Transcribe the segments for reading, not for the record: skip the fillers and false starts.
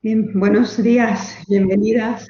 Bien, buenos días, bienvenidas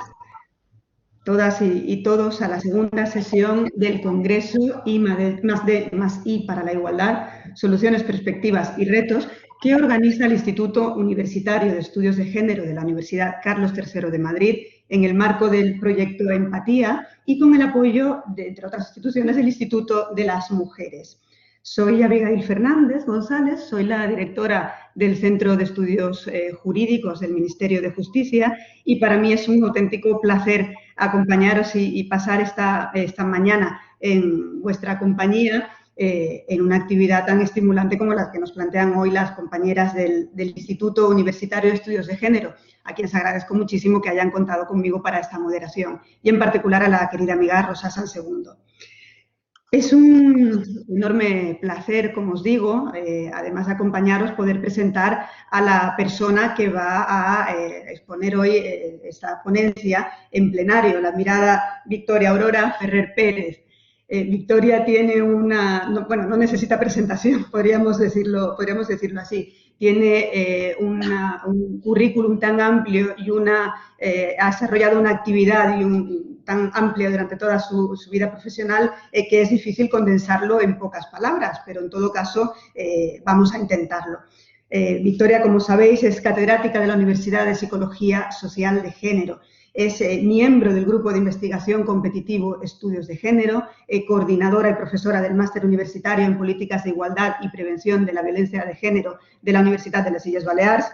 todas y todos a la segunda sesión del Congreso I+D+I para la Igualdad, Soluciones, Perspectivas y Retos que organiza el Instituto Universitario de Estudios de Género de la Universidad Carlos III de Madrid en el marco del proyecto Empatía y con el apoyo, entre otras instituciones, del Instituto de las Mujeres. Soy Abigail Fernández González, soy la directora del Centro de Estudios Jurídicos del Ministerio de Justicia y para mí es un auténtico placer acompañaros y pasar esta mañana en vuestra compañía en una actividad tan estimulante como la que nos plantean hoy las compañeras del Instituto Universitario de Estudios de Género, a quienes agradezco muchísimo que hayan contado conmigo para esta moderación, y en particular a la querida amiga Rosa Sansegundo. Es un enorme placer, como os digo, además de acompañaros, poder presentar a la persona que va a exponer hoy esta ponencia en plenario, la admirada Victoria Aurora Ferrer Pérez. Victoria tiene no necesita presentación, podríamos decirlo así. Tiene un currículum tan amplio y ha desarrollado una actividad tan amplia durante toda su vida profesional que es difícil condensarlo en pocas palabras, pero en todo caso vamos a intentarlo. Victoria, como sabéis, es catedrática de la Universidad de Psicología Social de Género. Es miembro del Grupo de Investigación Competitivo Estudios de Género, coordinadora y profesora del Máster Universitario en Políticas de Igualdad y Prevención de la Violencia de Género de la Universitat de les Illes Balears.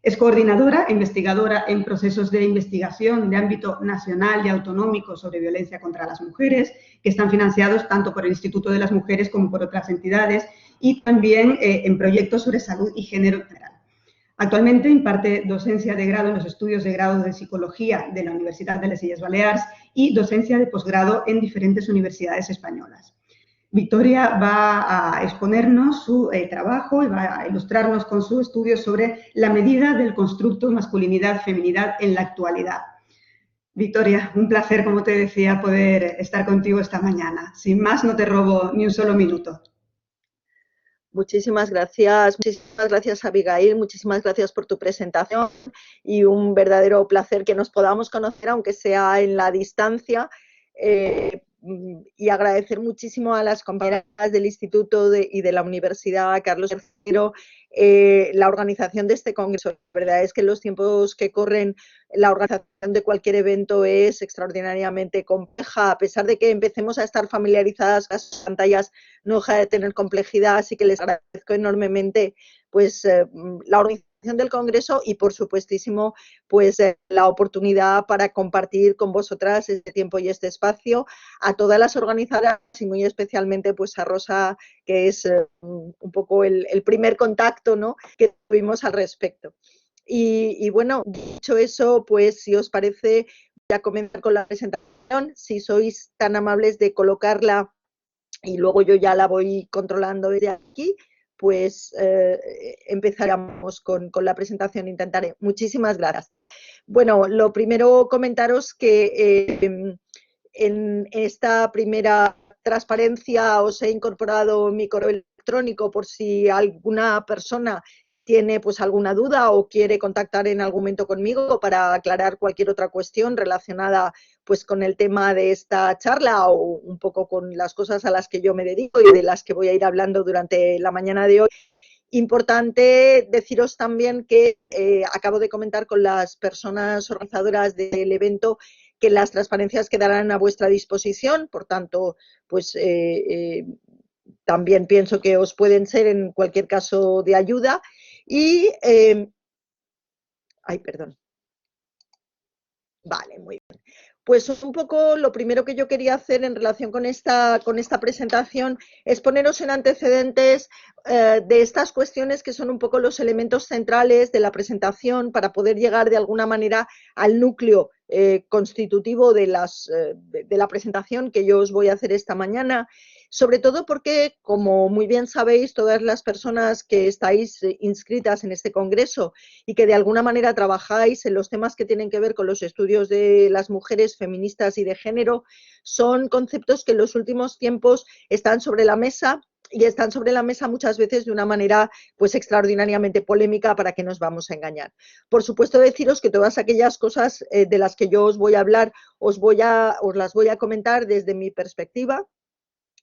Es coordinadora e investigadora en procesos de investigación de ámbito nacional y autonómico sobre violencia contra las mujeres, que están financiados tanto por el Instituto de las Mujeres como por otras entidades, y también en proyectos sobre salud y género en general. Actualmente imparte docencia de grado en los estudios de grado de Psicología de la Universitat de les Illes Balears y docencia de posgrado en diferentes universidades españolas. Victoria va a exponernos su trabajo y va a ilustrarnos con su estudio sobre la medida del constructo masculinidad-feminidad en la actualidad. Victoria, un placer, como te decía, poder estar contigo esta mañana. Sin más, no te robo ni un solo minuto. Muchísimas gracias Abigail, muchísimas gracias por tu presentación y un verdadero placer que nos podamos conocer, aunque sea en la distancia, y agradecer muchísimo a las compañeras del Instituto y de la Universidad Carlos III la organización de este congreso. La verdad es que en los tiempos que corren la organización de cualquier evento es extraordinariamente compleja, a pesar de que empecemos a estar familiarizadas con las pantallas, no deja de tener complejidad, así que les agradezco enormemente pues, la organización del Congreso y, por supuestísimo, pues la oportunidad para compartir con vosotras este tiempo y este espacio, a todas las organizadoras y muy especialmente pues a Rosa, que es un poco el primer contacto, ¿no?, que tuvimos al respecto. Y bueno, dicho eso, pues si os parece, voy a comenzar con la presentación. Si sois tan amables de colocarla y luego yo ya la voy controlando desde aquí, pues empezaremos con la presentación, intentaré. Muchísimas gracias. Bueno, lo primero comentaros que en esta primera transparencia os he incorporado mi correo electrónico por si alguna persona tiene pues alguna duda o quiere contactar en algún momento conmigo para aclarar cualquier otra cuestión relacionada pues con el tema de esta charla o un poco con las cosas a las que yo me dedico y de las que voy a ir hablando durante la mañana de hoy. Importante deciros también que acabo de comentar con las personas organizadoras del evento que las transparencias quedarán a vuestra disposición, por tanto, pues también pienso que os pueden ser en cualquier caso de ayuda. Y, perdón. Vale, muy bien. Pues un poco lo primero que yo quería hacer en relación con esta presentación es poneros en antecedentes de estas cuestiones que son un poco los elementos centrales de la presentación para poder llegar de alguna manera al núcleo constitutivo de la presentación que yo os voy a hacer esta mañana. Sobre todo porque, como muy bien sabéis, todas las personas que estáis inscritas en este congreso y que de alguna manera trabajáis en los temas que tienen que ver con los estudios de las mujeres feministas y de género, son conceptos que en los últimos tiempos están sobre la mesa y están sobre la mesa muchas veces de una manera pues extraordinariamente polémica, para que nos vamos a engañar. Por supuesto, deciros que todas aquellas cosas de las que yo os voy a hablar os las voy a comentar desde mi perspectiva.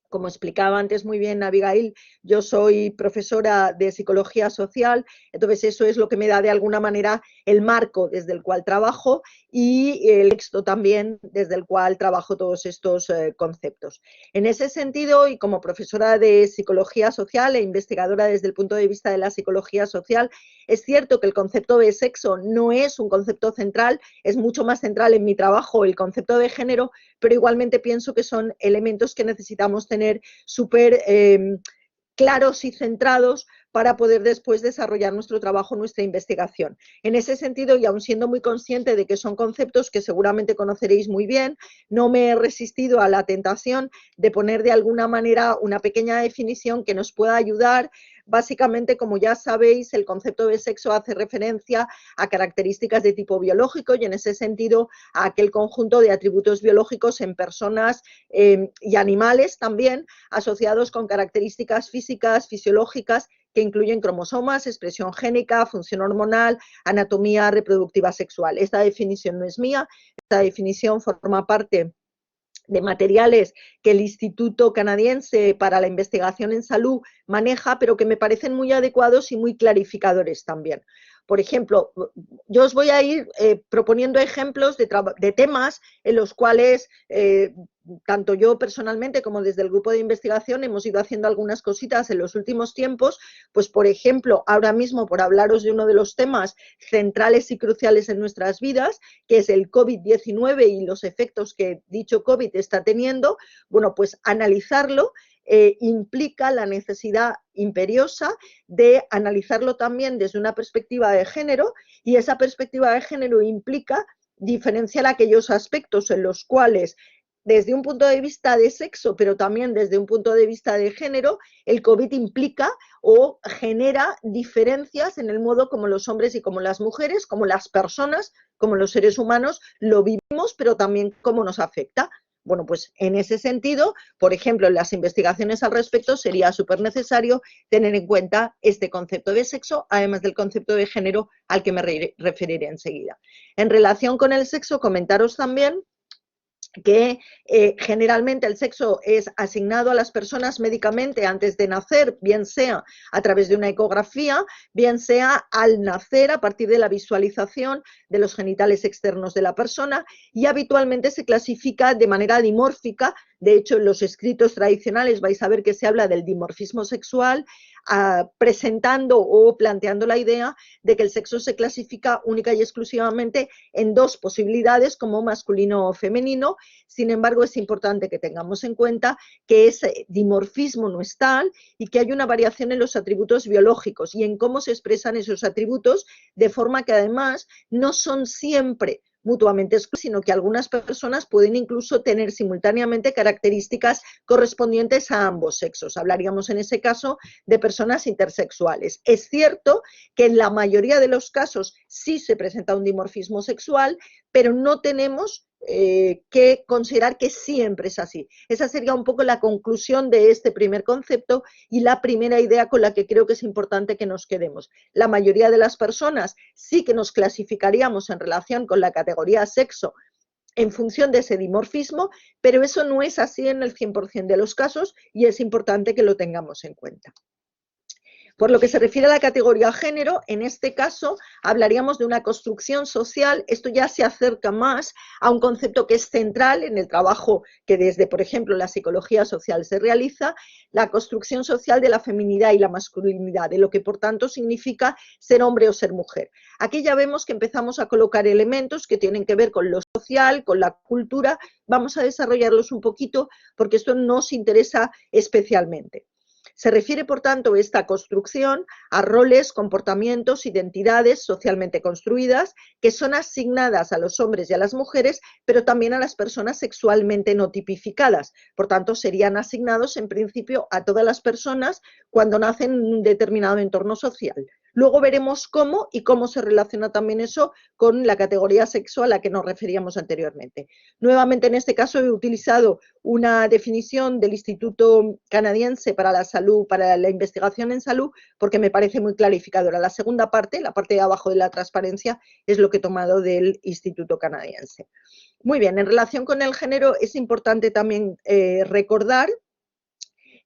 Como explicaba antes muy bien Abigail, yo soy profesora de psicología social, entonces eso es lo que me da de alguna manera el marco desde el cual trabajo y el texto también desde el cual trabajo todos estos conceptos. En ese sentido, y como profesora de psicología social e investigadora desde el punto de vista de la psicología social, es cierto que el concepto de sexo no es un concepto central, es mucho más central en mi trabajo el concepto de género, pero igualmente pienso que son elementos que necesitamos tener súper claros y centrados para poder después desarrollar nuestro trabajo, nuestra investigación. En ese sentido, y aun siendo muy consciente de que son conceptos que seguramente conoceréis muy bien, no me he resistido a la tentación de poner de alguna manera una pequeña definición que nos pueda ayudar. Básicamente, como ya sabéis, el concepto de sexo hace referencia a características de tipo biológico y en ese sentido a aquel conjunto de atributos biológicos en personas y animales también asociados con características físicas, fisiológicas que incluyen cromosomas, expresión génica, función hormonal, anatomía reproductiva sexual. Esta definición no es mía, esta definición forma parte de materiales que el Instituto Canadiense para la Investigación en Salud maneja, pero que me parecen muy adecuados y muy clarificadores también. Por ejemplo, yo os voy a ir proponiendo ejemplos de temas en los cuales tanto yo personalmente como desde el grupo de investigación hemos ido haciendo algunas cositas en los últimos tiempos. Pues, por ejemplo, ahora mismo, por hablaros de uno de los temas centrales y cruciales en nuestras vidas, que es el COVID-19 y los efectos que dicho COVID está teniendo, bueno, pues analizarlo implica la necesidad imperiosa de analizarlo también desde una perspectiva de género, y esa perspectiva de género implica diferenciar aquellos aspectos en los cuales, desde un punto de vista de sexo, pero también desde un punto de vista de género, el COVID implica o genera diferencias en el modo como los hombres y como las mujeres, como las personas, como los seres humanos lo vivimos, pero también cómo nos afecta. Bueno, pues en ese sentido, por ejemplo, en las investigaciones al respecto sería súper necesario tener en cuenta este concepto de sexo, además del concepto de género al que me referiré enseguida. En relación con el sexo, comentaros también que generalmente el sexo es asignado a las personas médicamente antes de nacer, bien sea a través de una ecografía, bien sea al nacer a partir de la visualización de los genitales externos de la persona, y habitualmente se clasifica de manera dimórfica. De hecho, en los escritos tradicionales vais a ver que se habla del dimorfismo sexual, presentando o planteando la idea de que el sexo se clasifica única y exclusivamente en dos posibilidades, como masculino o femenino. Sin embargo, es importante que tengamos en cuenta que ese dimorfismo no es tal y que hay una variación en los atributos biológicos y en cómo se expresan esos atributos, de forma que además no son siempre mutuamente exclusivos, sino que algunas personas pueden incluso tener simultáneamente características correspondientes a ambos sexos. Hablaríamos en ese caso de personas intersexuales. Es cierto que en la mayoría de los casos sí se presenta un dimorfismo sexual, pero no tenemos que considerar que siempre es así. Esa sería un poco la conclusión de este primer concepto y la primera idea con la que creo que es importante que nos quedemos. La mayoría de las personas sí que nos clasificaríamos en relación con la categoría sexo en función de ese dimorfismo, pero eso no es así en el 100% de los casos y es importante que lo tengamos en cuenta. Por lo que se refiere a la categoría género, en este caso hablaríamos de una construcción social. Esto ya se acerca más a un concepto que es central en el trabajo que desde, por ejemplo, la psicología social se realiza, la construcción social de la feminidad y la masculinidad, de lo que por tanto significa ser hombre o ser mujer. Aquí ya vemos que empezamos a colocar elementos que tienen que ver con lo social, con la cultura. Vamos a desarrollarlos un poquito porque esto nos interesa especialmente. Se refiere, por tanto, esta construcción a roles, comportamientos, identidades socialmente construidas que son asignadas a los hombres y a las mujeres, pero también a las personas sexualmente no tipificadas. Por tanto, serían asignados en principio a todas las personas cuando nacen en un determinado entorno social. Luego veremos cómo y cómo se relaciona también eso con la categoría sexual a la que nos referíamos anteriormente. Nuevamente, en este caso, he utilizado una definición del Instituto Canadiense para la Salud, para la Investigación en Salud, porque me parece muy clarificadora. La segunda parte, la parte de abajo de la transparencia, es lo que he tomado del Instituto Canadiense. Muy bien, en relación con el género, es importante también recordar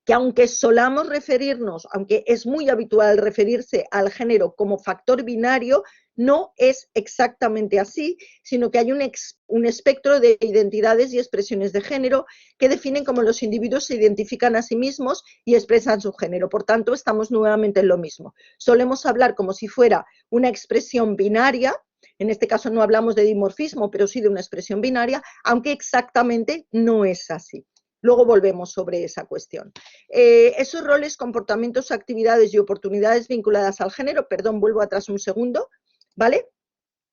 que aunque solamos referirnos, aunque es muy habitual referirse al género como factor binario, no es exactamente así, sino que hay un espectro de identidades y expresiones de género que definen cómo los individuos se identifican a sí mismos y expresan su género. Por tanto, estamos nuevamente en lo mismo. Solemos hablar como si fuera una expresión binaria. En este caso no hablamos de dimorfismo, pero sí de una expresión binaria, aunque exactamente no es así. Luego volvemos sobre esa cuestión. Esos roles, comportamientos, actividades y oportunidades vinculadas al género, perdón, vuelvo atrás un segundo, ¿vale?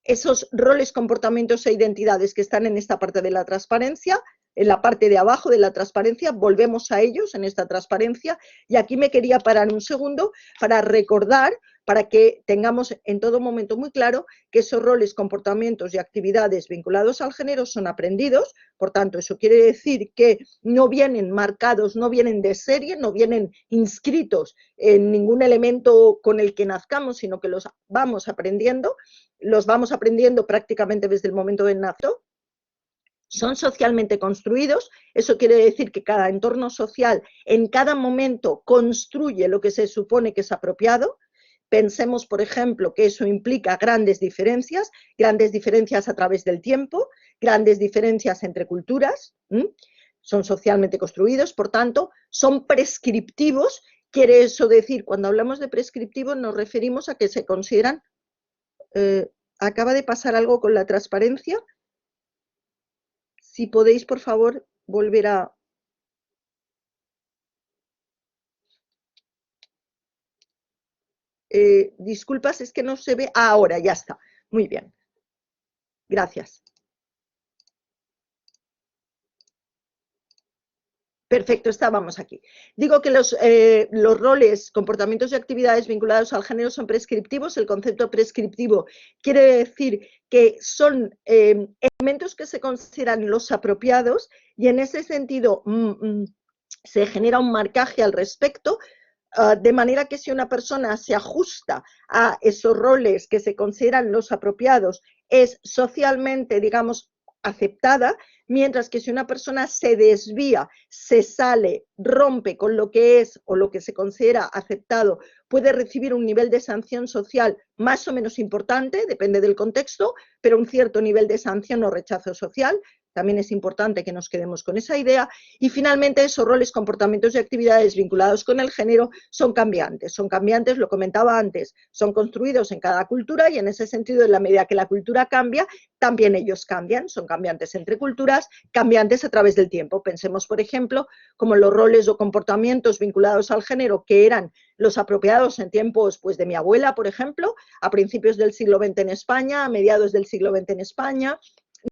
Esos roles, comportamientos e identidades que están en esta parte de la transparencia, en la parte de abajo de la transparencia, volvemos a ellos en esta transparencia, y aquí me quería parar un segundo para recordar, para que tengamos en todo momento muy claro que esos roles, comportamientos y actividades vinculados al género son aprendidos. Por tanto, eso quiere decir que no vienen marcados, no vienen de serie, no vienen inscritos en ningún elemento con el que nazcamos, sino que los vamos aprendiendo prácticamente desde el momento del nacimiento. Son socialmente construidos, eso quiere decir que cada entorno social en cada momento construye lo que se supone que es apropiado. Pensemos, por ejemplo, que eso implica grandes diferencias a través del tiempo, grandes diferencias entre culturas, son socialmente construidos, por tanto, son prescriptivos. Quiere eso decir, cuando hablamos de prescriptivos nos referimos a que se consideran, acaba de pasar algo con la transparencia. Si podéis, por favor, volver a... disculpas, es que no se ve. Ah, ahora, ya está. Muy bien. Gracias. Perfecto, estábamos aquí. Digo que los roles, comportamientos y actividades vinculados al género son prescriptivos. El concepto prescriptivo quiere decir que son elementos que se consideran los apropiados, y en ese sentido se genera un marcaje al respecto, de manera que si una persona se ajusta a esos roles que se consideran los apropiados, es socialmente, digamos, aceptada, mientras que si una persona se desvía, se sale, rompe con lo que es o lo que se considera aceptado, puede recibir un nivel de sanción social más o menos importante, depende del contexto, pero un cierto nivel de sanción o rechazo social. También es importante que nos quedemos con esa idea. Y finalmente, esos roles, comportamientos y actividades vinculados con el género son cambiantes. Son cambiantes, lo comentaba antes, son construidos en cada cultura, y en ese sentido, en la medida que la cultura cambia, también ellos cambian. Son cambiantes entre culturas, cambiantes a través del tiempo. Pensemos, por ejemplo, como los roles o comportamientos vinculados al género que eran los apropiados en tiempos, pues, de mi abuela, por ejemplo, a principios del siglo XX en España, a mediados del siglo XX en España,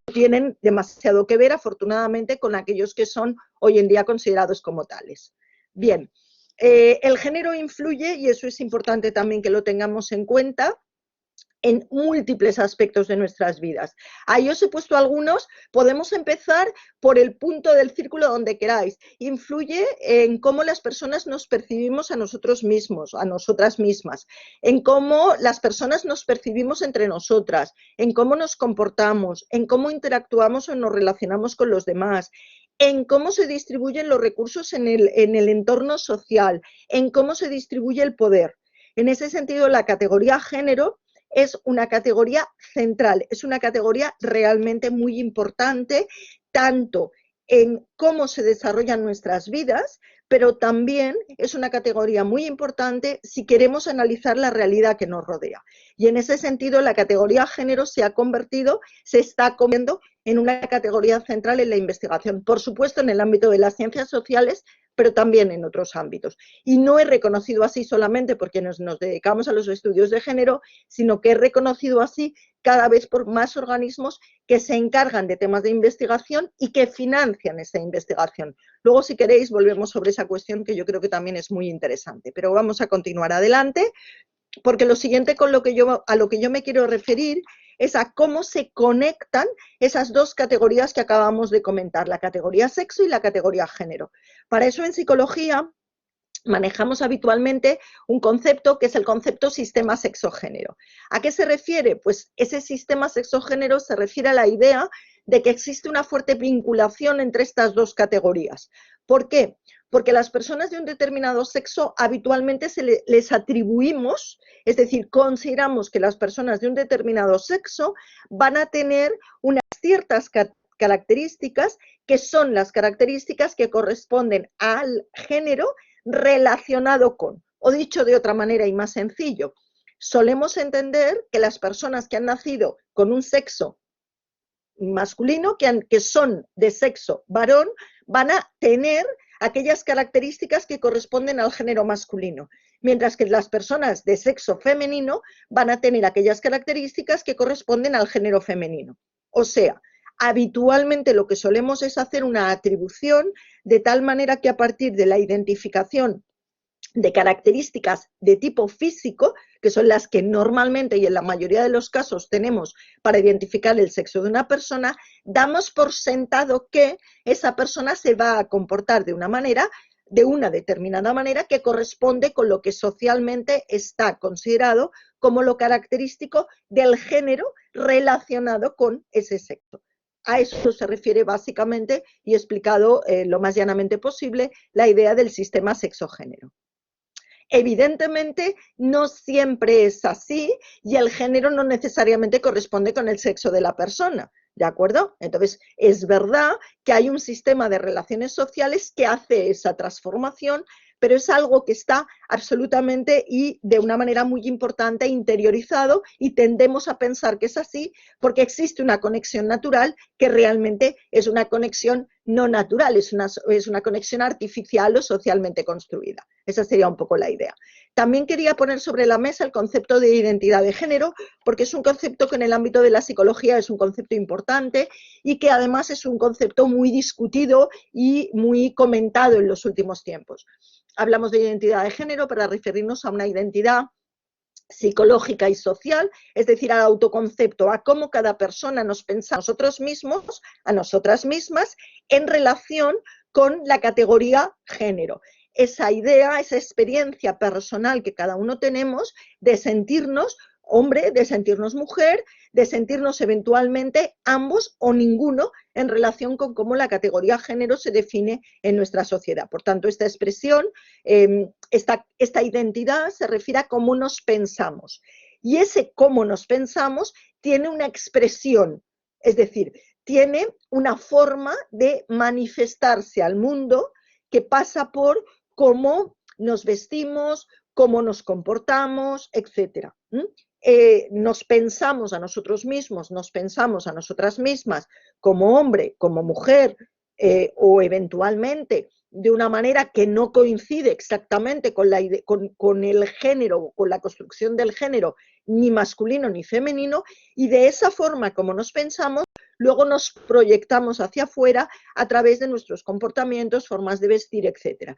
no tienen demasiado que ver, afortunadamente, con aquellos que son hoy en día considerados como tales. Bien, el género influye, y eso es importante también que lo tengamos en cuenta, en múltiples aspectos de nuestras vidas. Ahí os he puesto algunos. Podemos empezar por el punto del círculo donde queráis. Influye en cómo las personas nos percibimos a nosotros mismos, a nosotras mismas, en cómo las personas nos percibimos entre nosotras, en cómo nos comportamos, en cómo interactuamos o nos relacionamos con los demás, en cómo se distribuyen los recursos en el entorno social, en cómo se distribuye el poder. En ese sentido, la categoría género es una categoría central, es una categoría realmente muy importante, tanto en cómo se desarrollan nuestras vidas, pero también es una categoría muy importante si queremos analizar la realidad que nos rodea. Y en ese sentido, la categoría género se está convirtiendo en una categoría central en la investigación, por supuesto en el ámbito de las ciencias sociales, pero también en otros ámbitos. Y no es reconocido así solamente porque nos dedicamos a los estudios de género, sino que es reconocido así cada vez por más organismos que se encargan de temas de investigación y que financian esta investigación. Luego, si queréis, volvemos sobre esa cuestión, que yo creo que también es muy interesante. Pero vamos a continuar adelante. porque lo siguiente a lo que yo me quiero referir es a cómo se conectan esas dos categorías que acabamos de comentar, la categoría sexo y la categoría género. Para eso en psicología manejamos habitualmente un concepto que es el concepto sistema sexo-género. ¿A qué se refiere? Pues ese sistema sexo-género se refiere a la idea de que existe una fuerte vinculación entre estas dos categorías. ¿Por qué? Porque las personas de un determinado sexo habitualmente les atribuimos, es decir, consideramos que las personas de un determinado sexo van a tener unas ciertas características que son las características que corresponden al género relacionado con, o dicho de otra manera y más sencillo, solemos entender que las personas que han nacido con un sexo masculino, que son de sexo varón, van a tener aquellas características que corresponden al género masculino, mientras que las personas de sexo femenino van a tener aquellas características que corresponden al género femenino. O sea, habitualmente lo que solemos es hacer una atribución de tal manera que a partir de la identificación de características de tipo físico, que son las que normalmente y en la mayoría de los casos tenemos para identificar el sexo de una persona, damos por sentado que esa persona se va a comportar de una determinada manera que corresponde con lo que socialmente está considerado como lo característico del género relacionado con ese sexo. A eso se refiere básicamente, y explicado lo más llanamente posible, la idea del sistema sexo-género. Evidentemente, no siempre es así y el género no necesariamente corresponde con el sexo de la persona, ¿de acuerdo? Entonces, es verdad que hay un sistema de relaciones sociales que hace esa transformación, pero es algo que está absolutamente y de una manera muy importante interiorizado y tendemos a pensar que es así porque existe una conexión natural que realmente es una conexión no natural, es una conexión artificial o socialmente construida. Esa sería un poco la idea. También quería poner sobre la mesa el concepto de identidad de género, porque es un concepto que en el ámbito de la psicología es un concepto importante y que además es un concepto muy discutido y muy comentado en los últimos tiempos. Hablamos de identidad de género para referirnos a una identidad psicológica y social, es decir, al autoconcepto, a cómo cada persona nos pensa a nosotros mismos, a nosotras mismas, en relación con la categoría género. Esa idea, esa experiencia personal que cada uno tenemos de sentirnos hombre, de sentirnos mujer, de sentirnos eventualmente ambos o ninguno en relación con cómo la categoría género se define en nuestra sociedad. Por tanto, esta expresión, esta identidad se refiere a cómo nos pensamos. Y ese cómo nos pensamos tiene una expresión, es decir, tiene una forma de manifestarse al mundo que pasa por cómo nos vestimos, cómo nos comportamos, etc. Nos pensamos a nosotros mismos, nos pensamos a nosotras mismas como hombre, como mujer, o eventualmente de una manera que no coincide exactamente con el género, con la construcción del género, ni masculino ni femenino, y de esa forma como nos pensamos, luego nos proyectamos hacia afuera a través de nuestros comportamientos, formas de vestir, etc.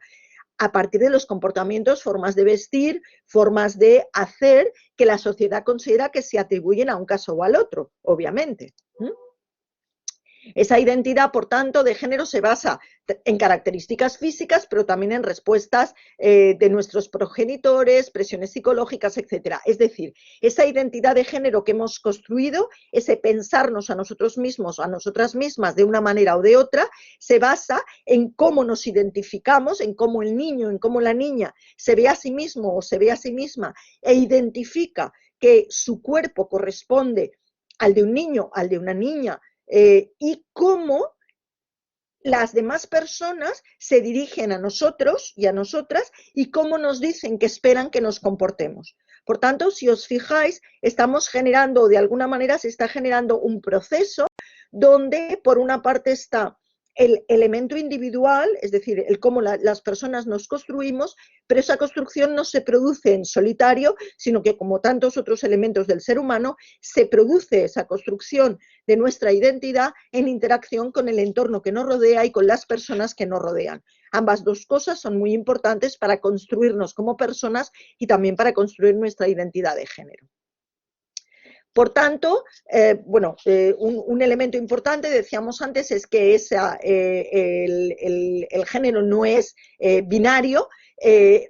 A partir de los comportamientos, formas de vestir, formas de hacer que la sociedad considera que se atribuyen a un caso o al otro, obviamente. Esa identidad, por tanto, de género se basa en características físicas, pero también en respuestas de nuestros progenitores, presiones psicológicas, etc. Es decir, esa identidad de género que hemos construido, ese pensarnos a nosotros mismos, a nosotras mismas de una manera o de otra, se basa en cómo nos identificamos, en cómo el niño, en cómo la niña se ve a sí mismo o se ve a sí misma e identifica que su cuerpo corresponde al de un niño, al de una niña, y cómo las demás personas se dirigen a nosotros y a nosotras y cómo nos dicen que esperan que nos comportemos. Por tanto, si os fijáis, estamos generando, de alguna manera se está generando un proceso donde por una parte está el elemento individual, es decir, el cómo las personas nos construimos, pero esa construcción no se produce en solitario, sino que como tantos otros elementos del ser humano, se produce esa construcción de nuestra identidad en interacción con el entorno que nos rodea y con las personas que nos rodean. Ambas dos cosas son muy importantes para construirnos como personas y también para construir nuestra identidad de género. Por tanto, un elemento importante, decíamos antes, es que el género no es binario.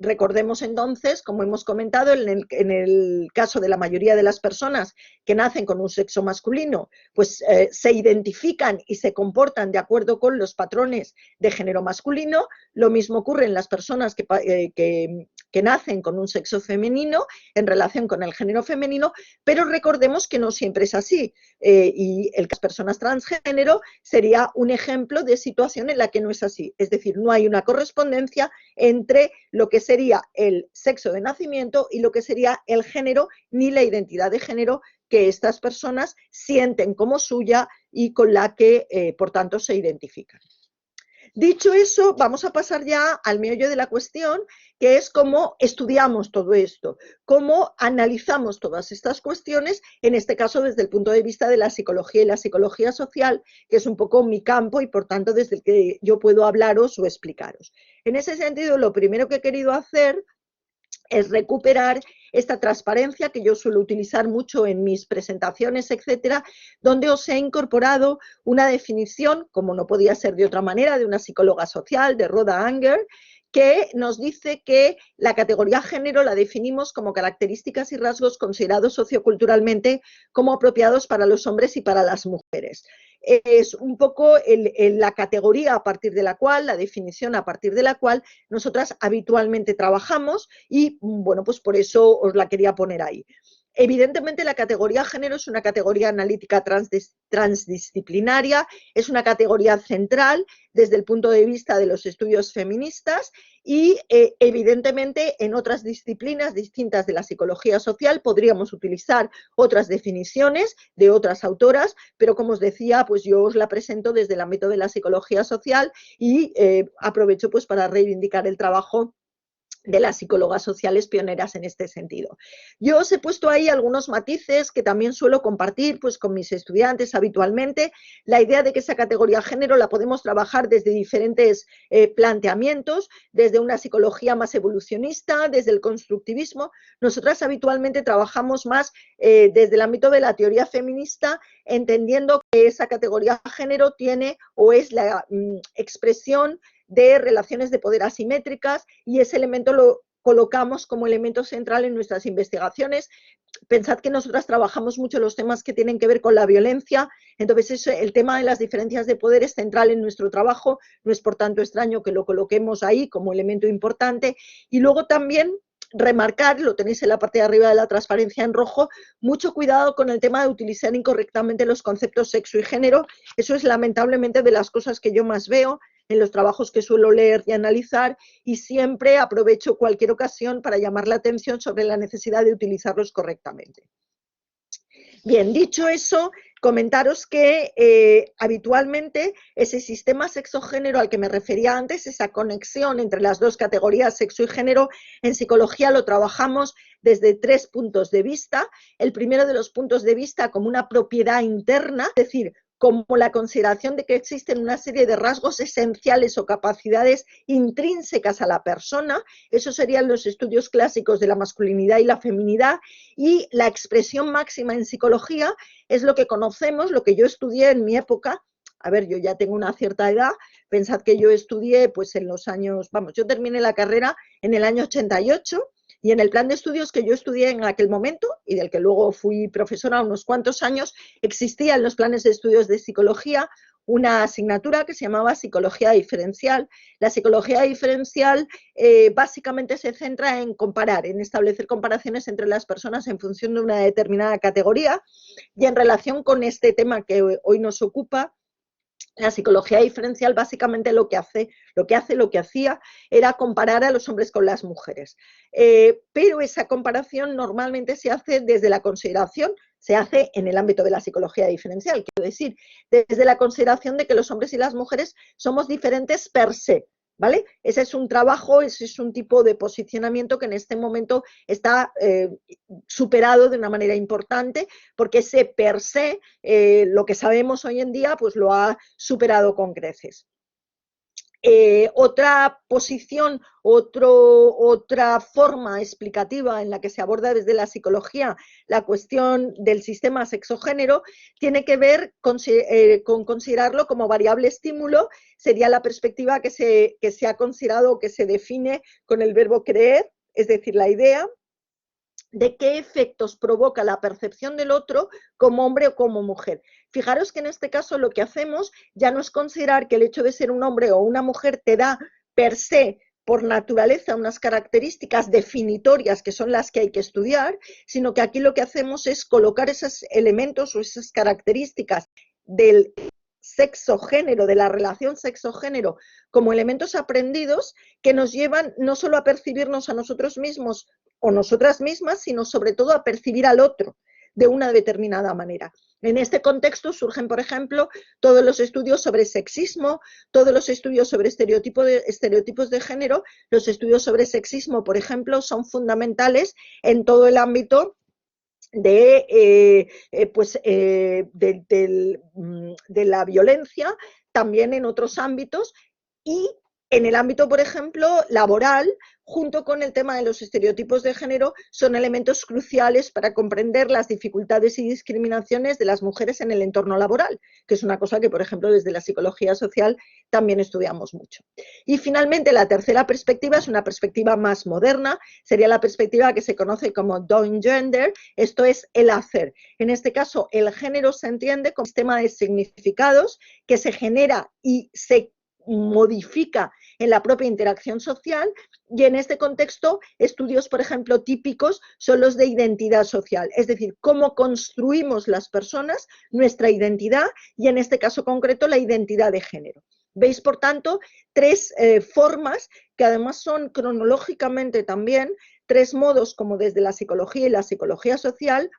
Recordemos entonces, como hemos comentado, en el caso de la mayoría de las personas que nacen con un sexo masculino, pues se identifican y se comportan de acuerdo con los patrones de género masculino. Lo mismo ocurre en las personas que nacen con un sexo femenino en relación con el género femenino, pero recordemos que no siempre es así, y las personas transgénero sería un ejemplo de situación en la que no es así, es decir, no hay una correspondencia entre lo que sería el sexo de nacimiento y lo que sería el género ni la identidad de género que estas personas sienten como suya y con la que, por tanto, se identifican. Dicho eso, vamos a pasar ya al meollo de la cuestión, que es cómo estudiamos todo esto, cómo analizamos todas estas cuestiones, en este caso desde el punto de vista de la psicología y la psicología social, que es un poco mi campo y por tanto desde el que yo puedo hablaros o explicaros. En ese sentido, lo primero que he querido hacer es recuperar esta transparencia que yo suelo utilizar mucho en mis presentaciones, etcétera, donde os he incorporado una definición, como no podía ser de otra manera, de una psicóloga social, de Rhoda Anger, que nos dice que la categoría género la definimos como características y rasgos considerados socioculturalmente como apropiados para los hombres y para las mujeres. Es un poco la categoría a partir de la cual, la definición a partir de la cual nosotras habitualmente trabajamos y, bueno, pues por eso os la quería poner ahí. Evidentemente, la categoría género es una categoría analítica transdisciplinaria, es una categoría central desde el punto de vista de los estudios feministas y, evidentemente, en otras disciplinas distintas de la psicología social podríamos utilizar otras definiciones de otras autoras, pero como os decía, pues yo os la presento desde el ámbito de la psicología social y aprovecho pues para reivindicar el trabajo de las psicólogas sociales pioneras en este sentido. Yo os he puesto ahí algunos matices que también suelo compartir pues, con mis estudiantes habitualmente, la idea de que esa categoría género la podemos trabajar desde diferentes planteamientos, desde una psicología más evolucionista, desde el constructivismo. Nosotras habitualmente trabajamos más desde el ámbito de la teoría feminista, entendiendo que esa categoría género tiene o es la expresión de relaciones de poder asimétricas y ese elemento lo colocamos como elemento central en nuestras investigaciones. Pensad que nosotras trabajamos mucho los temas que tienen que ver con la violencia, entonces el tema de las diferencias de poder es central en nuestro trabajo, no es por tanto extraño que lo coloquemos ahí como elemento importante. Y luego también remarcar, lo tenéis en la parte de arriba de la transparencia en rojo, mucho cuidado con el tema de utilizar incorrectamente los conceptos sexo y género. Eso es lamentablemente de las cosas que yo más veo en los trabajos que suelo leer y analizar, y siempre aprovecho cualquier ocasión para llamar la atención sobre la necesidad de utilizarlos correctamente. Bien, dicho eso, comentaros que habitualmente ese sistema sexo-género al que me refería antes, esa conexión entre las dos categorías sexo y género, en psicología lo trabajamos desde 3 puntos de vista. El primero de los puntos de vista como una propiedad interna, es decir, como la consideración de que existen una serie de rasgos esenciales o capacidades intrínsecas a la persona. Esos serían los estudios clásicos de la masculinidad y la feminidad, y la expresión máxima en psicología es lo que conocemos, lo que yo estudié en mi época. A ver, yo ya tengo una cierta edad, pensad que yo estudié pues en los años, vamos, yo terminé la carrera en el año 88, y en el plan de estudios que yo estudié en aquel momento y del que luego fui profesora unos cuantos años, existía en los planes de estudios de psicología una asignatura que se llamaba psicología diferencial. La psicología diferencial básicamente se centra en comparar, en establecer comparaciones entre las personas en función de una determinada categoría, y en relación con este tema que hoy nos ocupa, la psicología diferencial básicamente lo que hacía era comparar a los hombres con las mujeres. Pero esa comparación normalmente se hace desde la consideración, se hace en el ámbito de la psicología diferencial, quiero decir, desde la consideración de que los hombres y las mujeres somos diferentes per se, ¿vale? Ese es un trabajo, ese es un tipo de posicionamiento que en este momento está superado de una manera importante, porque ese per se, lo que sabemos hoy en día, pues lo ha superado con creces. Otra posición, otra forma explicativa en la que se aborda desde la psicología la cuestión del sistema sexo-género tiene que ver con considerarlo como variable estímulo. Sería la perspectiva que se ha considerado, que se define con el verbo creer, es decir, la idea de qué efectos provoca la percepción del otro como hombre o como mujer. Fijaros que en este caso lo que hacemos ya no es considerar que el hecho de ser un hombre o una mujer te da per se, por naturaleza, unas características definitorias que son las que hay que estudiar, sino que aquí lo que hacemos es colocar esos elementos o esas características del sexo-género, de la relación sexo-género, como elementos aprendidos que nos llevan no solo a percibirnos a nosotros mismos o nosotras mismas, sino sobre todo a percibir al otro de una determinada manera. En este contexto surgen, por ejemplo, todos los estudios sobre sexismo, todos los estudios sobre estereotipos de género. Los estudios sobre sexismo, por ejemplo, son fundamentales en todo el ámbito de la violencia, también en otros ámbitos, y en el ámbito, por ejemplo, laboral, junto con el tema de los estereotipos de género, son elementos cruciales para comprender las dificultades y discriminaciones de las mujeres en el entorno laboral, que es una cosa que, por ejemplo, desde la psicología social también estudiamos mucho. Y finalmente, la tercera perspectiva es una perspectiva más moderna, sería la perspectiva que se conoce como doing gender, esto es el hacer. En este caso, el género se entiende como un sistema de significados que se genera y se modifica en la propia interacción social, y en este contexto estudios, por ejemplo, típicos son los de identidad social, es decir, cómo construimos las personas nuestra identidad y en este caso concreto la identidad de género. Veis, por tanto, tres formas que además son cronológicamente también tres modos como desde la psicología y la psicología social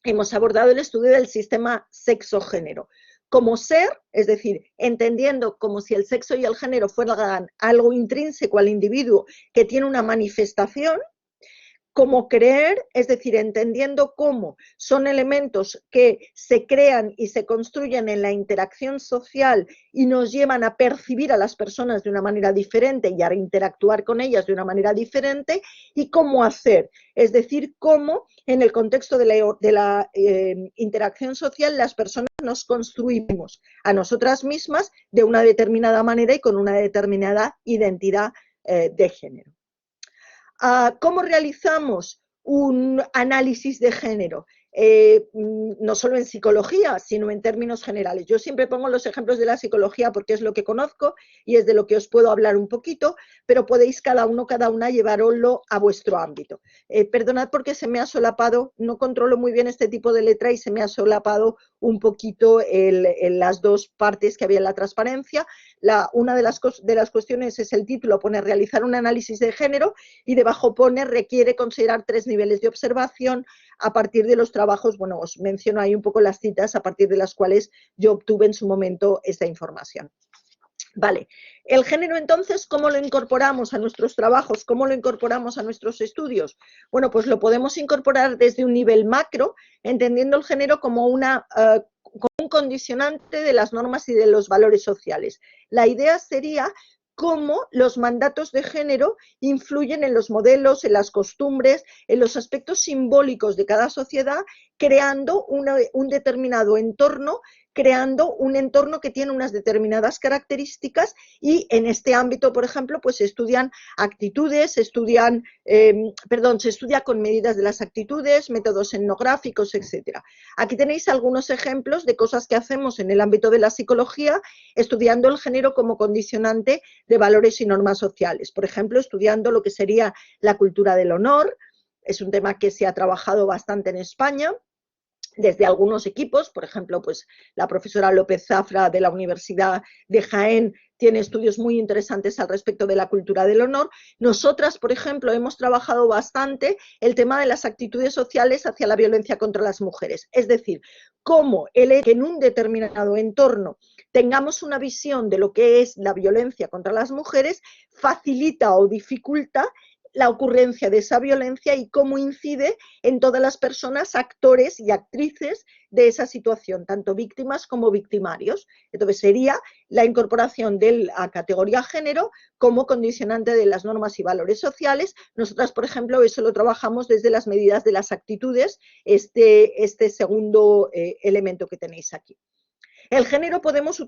hemos abordado el estudio del sistema sexo-género. Como ser, es decir, entendiendo como si el sexo y el género fueran algo intrínseco al individuo que tiene una manifestación, como creer, es decir, entendiendo cómo son elementos que se crean y se construyen en la interacción social y nos llevan a percibir a las personas de una manera diferente y a interactuar con ellas de una manera diferente, y cómo hacer, es decir, cómo en el contexto de la interacción social las personas nos construimos a nosotras mismas de una determinada manera y con una determinada identidad de género. ¿Cómo realizamos un análisis de género? No solo en psicología, sino en términos generales. Yo siempre pongo los ejemplos de la psicología porque es lo que conozco y es de lo que os puedo hablar un poquito, pero podéis cada una llevaroslo a vuestro ámbito. Perdonad porque se me ha solapado, no controlo muy bien este tipo de letra y se me ha solapado un poquito en las dos partes que había en la transparencia. Una de las cuestiones es el título, pone realizar un análisis de género, y debajo pone requiere considerar 3 niveles de observación a partir de los trabajos, bueno, os menciono ahí un poco las citas a partir de las cuales yo obtuve en su momento esta información. Vale, el género entonces, ¿cómo lo incorporamos a nuestros trabajos? ¿Cómo lo incorporamos a nuestros estudios? Bueno, pues lo podemos incorporar desde un nivel macro, entendiendo el género como un condicionante de las normas y de los valores sociales. La idea sería cómo los mandatos de género influyen en los modelos, en las costumbres, en los aspectos simbólicos de cada sociedad, creando un determinado entorno, creando un entorno que tiene unas determinadas características, y en este ámbito, por ejemplo, pues se estudian actitudes, se estudia con medidas de las actitudes, métodos etnográficos, etc. Aquí tenéis algunos ejemplos de cosas que hacemos en el ámbito de la psicología, estudiando el género como condicionante de valores y normas sociales. Por ejemplo, estudiando lo que sería la cultura del honor, es un tema que se ha trabajado bastante en España, desde algunos equipos, por ejemplo, pues la profesora López Zafra de la Universidad de Jaén tiene estudios muy interesantes al respecto de la cultura del honor. Nosotras, por ejemplo, hemos trabajado bastante el tema de las actitudes sociales hacia la violencia contra las mujeres, es decir, cómo que en un determinado entorno tengamos una visión de lo que es la violencia contra las mujeres facilita o dificulta la ocurrencia de esa violencia y cómo incide en todas las personas, actores y actrices de esa situación, tanto víctimas como victimarios. Entonces sería la incorporación de la categoría género como condicionante de las normas y valores sociales. Nosotras, por ejemplo, eso lo trabajamos desde las medidas de las actitudes, este segundo elemento que tenéis aquí. El género podemos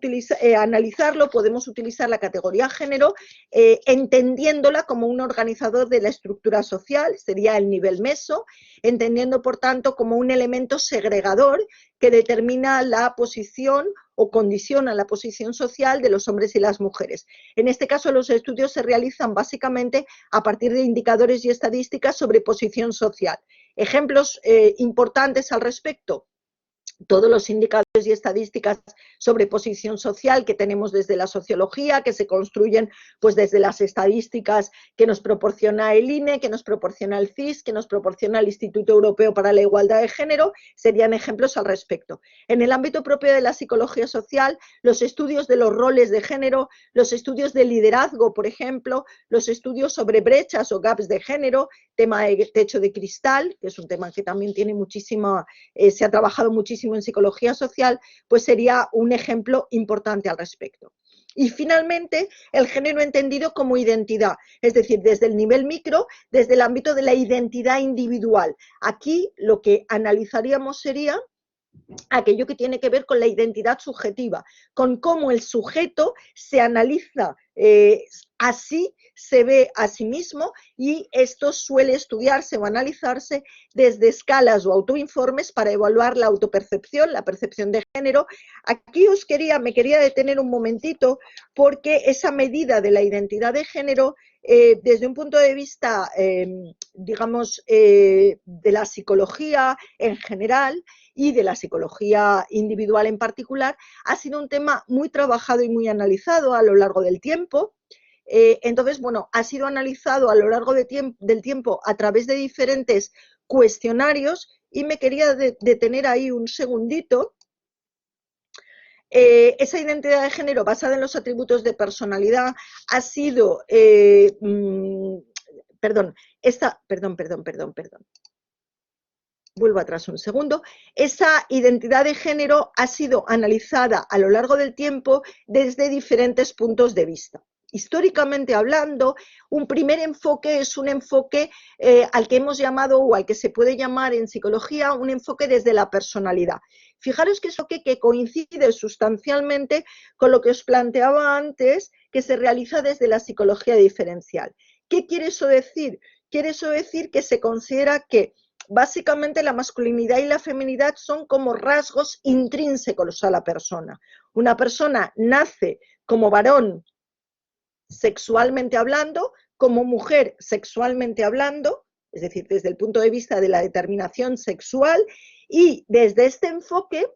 analizarlo, podemos utilizar la categoría género entendiéndola como un organizador de la estructura social, sería el nivel meso, entendiendo por tanto como un elemento segregador que determina la posición o condiciona la posición social de los hombres y las mujeres. En este caso, los estudios se realizan básicamente a partir de indicadores y estadísticas sobre posición social. Ejemplos importantes al respecto: todos los indicadores y estadísticas sobre posición social que tenemos desde la sociología, que se construyen pues desde las estadísticas que nos proporciona el INE, que nos proporciona el CIS, que nos proporciona el Instituto Europeo para la Igualdad de Género, serían ejemplos al respecto. En el ámbito propio de la psicología social, los estudios de los roles de género, los estudios de liderazgo, por ejemplo, los estudios sobre brechas o gaps de género, tema de techo de cristal, que es un tema que también tiene muchísima, se ha trabajado muchísimo en psicología social, pues sería un ejemplo importante al respecto. Y finalmente, el género entendido como identidad, es decir, desde el nivel micro, desde el ámbito de la identidad individual. Aquí lo que analizaríamos sería aquello que tiene que ver con la identidad subjetiva, con cómo el sujeto se analiza así, se ve a sí mismo, y esto suele estudiarse o analizarse desde escalas o autoinformes para evaluar la autopercepción, la percepción de género. Aquí me quería detener un momentito porque esa medida de la identidad de género, desde un punto de vista, digamos, de la psicología en general y de la psicología individual en particular, ha sido un tema muy trabajado y muy analizado a lo largo del tiempo. Entonces, bueno, ha sido analizado a lo largo del tiempo a través de diferentes cuestionarios, y me quería detener ahí un segundito. Esa identidad de género basada en los atributos de personalidad ha sido, vuelvo atrás un segundo. Esa identidad de género ha sido analizada a lo largo del tiempo desde diferentes puntos de vista. Históricamente hablando, un primer enfoque es un enfoque al que hemos llamado, o al que se puede llamar en psicología, un enfoque desde la personalidad. Fijaros que es lo que coincide sustancialmente con lo que os planteaba antes, que se realiza desde la psicología diferencial. ¿Qué quiere eso decir? Quiere eso decir que se considera que básicamente la masculinidad y la feminidad son como rasgos intrínsecos a la persona. Una persona nace como varón sexualmente hablando, como mujer sexualmente hablando, es decir, desde el punto de vista de la determinación sexual, y desde este enfoque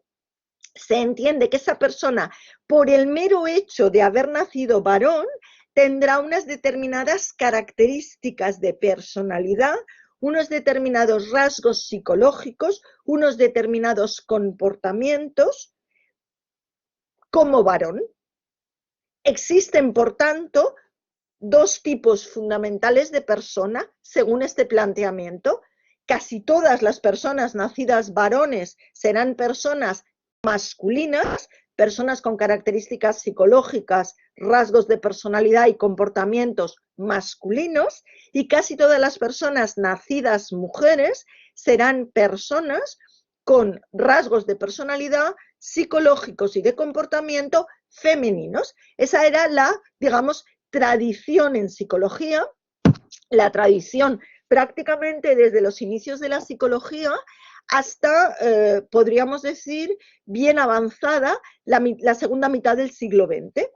se entiende que esa persona, por el mero hecho de haber nacido varón, tendrá unas determinadas características de personalidad, unos determinados rasgos psicológicos, unos determinados comportamientos como varón. Existen, por tanto, dos tipos fundamentales de persona, según este planteamiento. Casi todas las personas nacidas varones serán personas masculinas, personas con características psicológicas, rasgos de personalidad y comportamientos masculinos, y casi todas las personas nacidas mujeres serán personas con rasgos de personalidad psicológicos y de comportamiento femeninos. Esa era la, digamos, tradición en psicología, la tradición prácticamente desde los inicios de la psicología hasta, podríamos decir, bien avanzada la segunda mitad del siglo XX.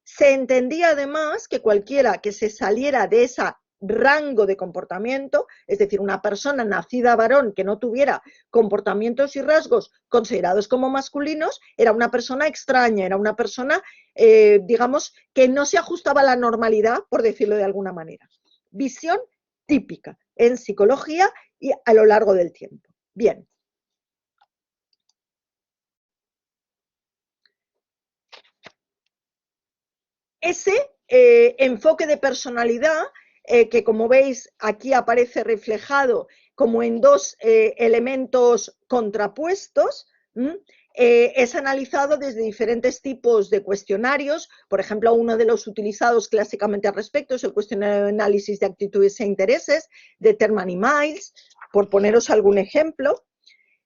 Se entendía además que cualquiera que se saliera de esa rango de comportamiento, es decir, una persona nacida varón que no tuviera comportamientos y rasgos considerados como masculinos, era una persona extraña, era una persona, digamos, que no se ajustaba a la normalidad, por decirlo de alguna manera. Visión típica en psicología y a lo largo del tiempo. Bien. Ese enfoque de personalidad que como veis aquí aparece reflejado como en dos elementos contrapuestos, es analizado desde diferentes tipos de cuestionarios. Por ejemplo, uno de los utilizados clásicamente al respecto es el cuestionario de análisis de actitudes e intereses de Terman y Miles, por poneros algún ejemplo.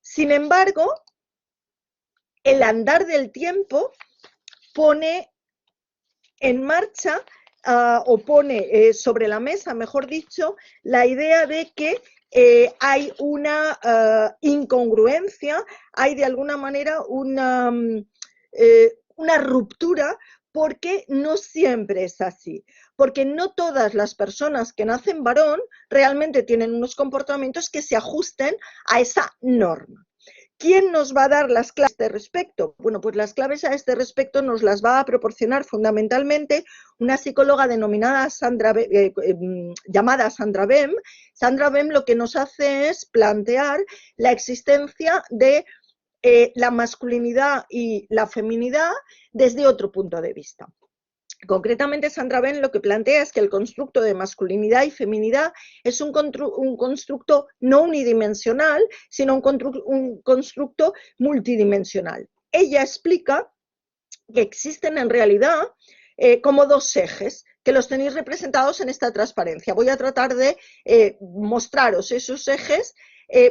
Sin embargo, el andar del tiempo pone en marcha o pone sobre la mesa, mejor dicho, la idea de que hay una incongruencia, hay de alguna manera una ruptura, porque no siempre es así, porque no todas las personas que nacen varón realmente tienen unos comportamientos que se ajusten a esa norma. ¿Quién nos va a dar las claves a este respecto? Bueno, pues las claves a este respecto nos las va a proporcionar fundamentalmente una psicóloga denominada llamada Sandra Bem. Sandra Bem lo que nos hace es plantear la existencia de la masculinidad y la feminidad desde otro punto de vista. Concretamente, Sandra Bem lo que plantea es que el constructo de masculinidad y feminidad es un constructo no unidimensional, sino un constructo multidimensional. Ella explica que existen en realidad como dos ejes, que los tenéis representados en esta transparencia. Voy a tratar de mostraros esos ejes.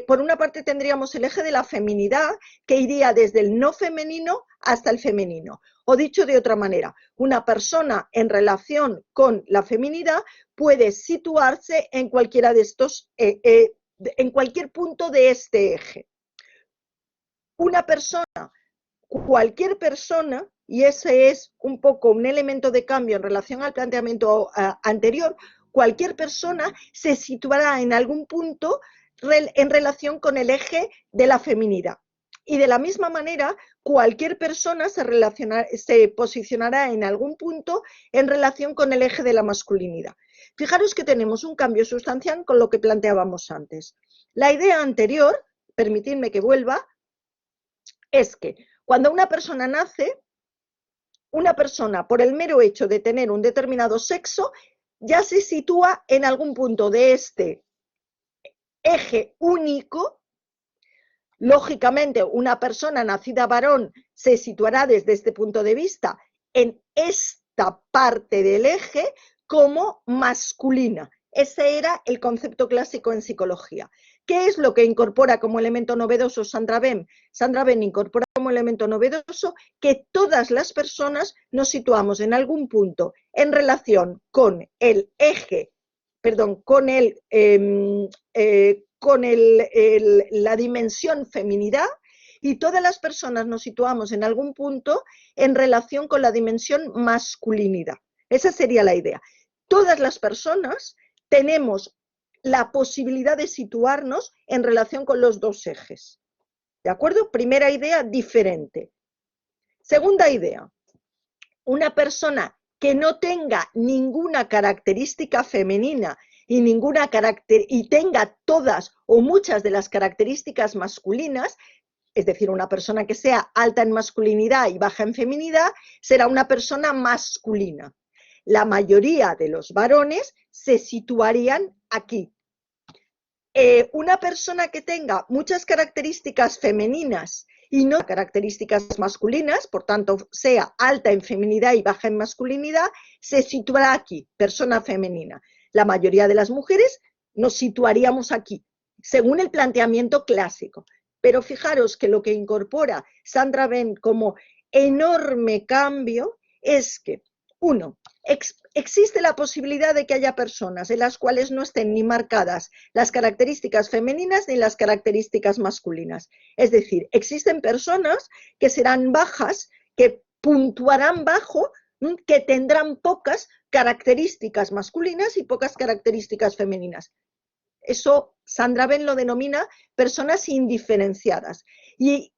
Por una parte tendríamos el eje de la feminidad, que iría desde el no femenino hasta el femenino. O dicho de otra manera, una persona en relación con la feminidad puede situarse en cualquiera de estos, en cualquier punto de este eje. Una persona, cualquier persona, y ese es un poco un elemento de cambio en relación al planteamiento anterior, cualquier persona se situará en algún punto en relación con el eje de la feminidad. Y de la misma manera, cualquier persona se posicionará en algún punto en relación con el eje de la masculinidad. Fijaros que tenemos un cambio sustancial con lo que planteábamos antes. La idea anterior, permitidme que vuelva, es que cuando una persona nace, una persona, por el mero hecho de tener un determinado sexo, ya se sitúa en algún punto de este eje único. Lógicamente, una persona nacida varón se situará desde este punto de vista en esta parte del eje como masculina. Ese era el concepto clásico en psicología. ¿Qué es lo que incorpora como elemento novedoso Sandra Bem? Sandra Bem incorpora como elemento novedoso que todas las personas nos situamos en algún punto en relación con el eje, perdón, con la dimensión feminidad, y todas las personas nos situamos en algún punto en relación con la dimensión masculinidad. Esa sería la idea. Todas las personas tenemos la posibilidad de situarnos en relación con los dos ejes. ¿De acuerdo? Primera idea, diferente. Segunda idea, una persona que no tenga ninguna característica femenina y tenga todas o muchas de las características masculinas, es decir, una persona que sea alta en masculinidad y baja en feminidad, será una persona masculina. La mayoría de los varones se situarían aquí. Una persona que tenga muchas características femeninas y no características masculinas, por tanto sea alta en feminidad y baja en masculinidad, se situará aquí, persona femenina. La mayoría de las mujeres nos situaríamos aquí, según el planteamiento clásico. Pero fijaros que lo que incorpora Sandra Bem como enorme cambio es que, uno, existe la posibilidad de que haya personas en las cuales no estén ni marcadas las características femeninas ni las características masculinas. Es decir, existen personas que serán bajas, que puntuarán bajo, que tendrán pocas características masculinas y pocas características femeninas. Eso Sandra Bem lo denomina personas indiferenciadas. Y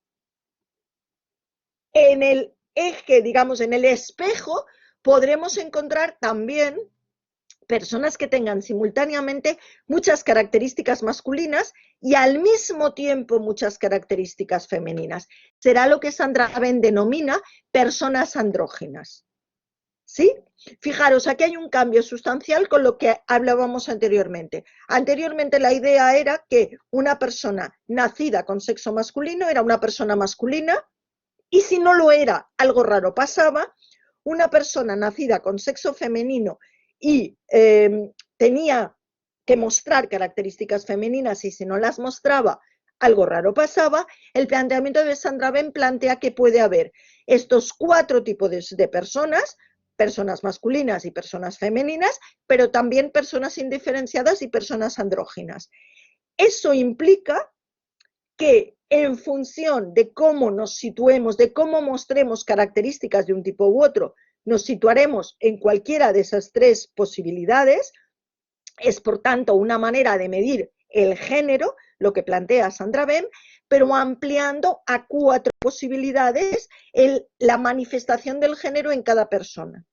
en el eje, digamos, en el espejo, podremos encontrar también personas que tengan simultáneamente muchas características masculinas y al mismo tiempo muchas características femeninas. Será lo que Sandra Bem denomina personas andróginas. ¿Sí? Fijaros, aquí hay un cambio sustancial con lo que hablábamos anteriormente. Anteriormente la idea era que una persona nacida con sexo masculino era una persona masculina y si no lo era, algo raro pasaba. Una persona nacida con sexo femenino y tenía que mostrar características femeninas y si no las mostraba, algo raro pasaba. El planteamiento de Sandra Bem plantea que puede haber estos 4 tipos de personas, personas masculinas y personas femeninas, pero también personas indiferenciadas y personas andróginas. Eso implica que en función de cómo nos situemos, de cómo mostremos características de un tipo u otro, nos situaremos en cualquiera de esas 3 posibilidades. Es, por tanto, una manera de medir el género, lo que plantea Sandra Bem, pero ampliando a 4 posibilidades la manifestación del género en cada persona.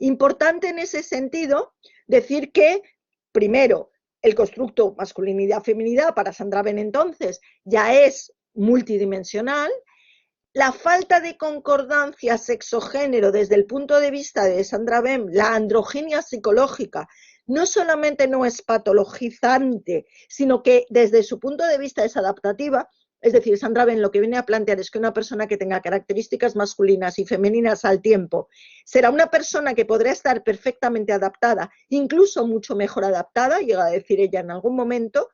Importante en ese sentido decir que, primero, el constructo masculinidad-feminidad para Sandra Bem entonces ya es multidimensional. La falta de concordancia sexo-género desde el punto de vista de Sandra Bem, la androginia psicológica, no solamente no es patologizante, sino que desde su punto de vista es adaptativa. Es decir, Sandra Bem lo que viene a plantear es que una persona que tenga características masculinas y femeninas al tiempo será una persona que podrá estar perfectamente adaptada, incluso mucho mejor adaptada, llega a decir ella en algún momento.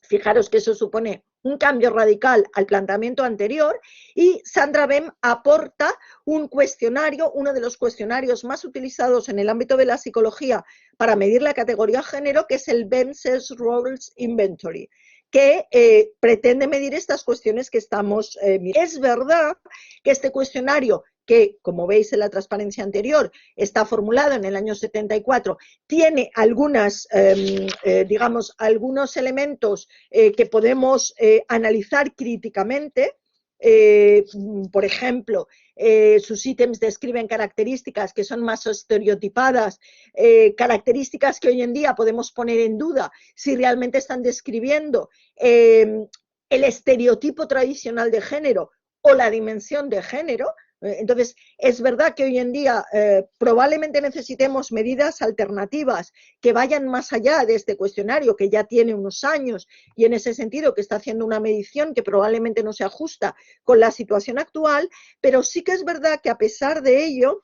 Fijaros que eso supone un cambio radical al planteamiento anterior y Sandra Bem aporta un cuestionario, uno de los cuestionarios más utilizados en el ámbito de la psicología para medir la categoría género, que es el Bem's Roles Inventory, que pretende medir estas cuestiones que estamos mirando. Es verdad que este cuestionario, que como veis en la transparencia anterior está formulado en el año 74, tiene algunas, digamos, algunos elementos que podemos analizar críticamente. Por ejemplo, sus ítems describen características que son más estereotipadas, características que hoy en día podemos poner en duda si realmente están describiendo el estereotipo tradicional de género o la dimensión de género. Entonces, es verdad que hoy en día probablemente necesitemos medidas alternativas que vayan más allá de este cuestionario que ya tiene unos años y en ese sentido que está haciendo una medición que probablemente no se ajusta con la situación actual, pero sí que es verdad que a pesar de ello,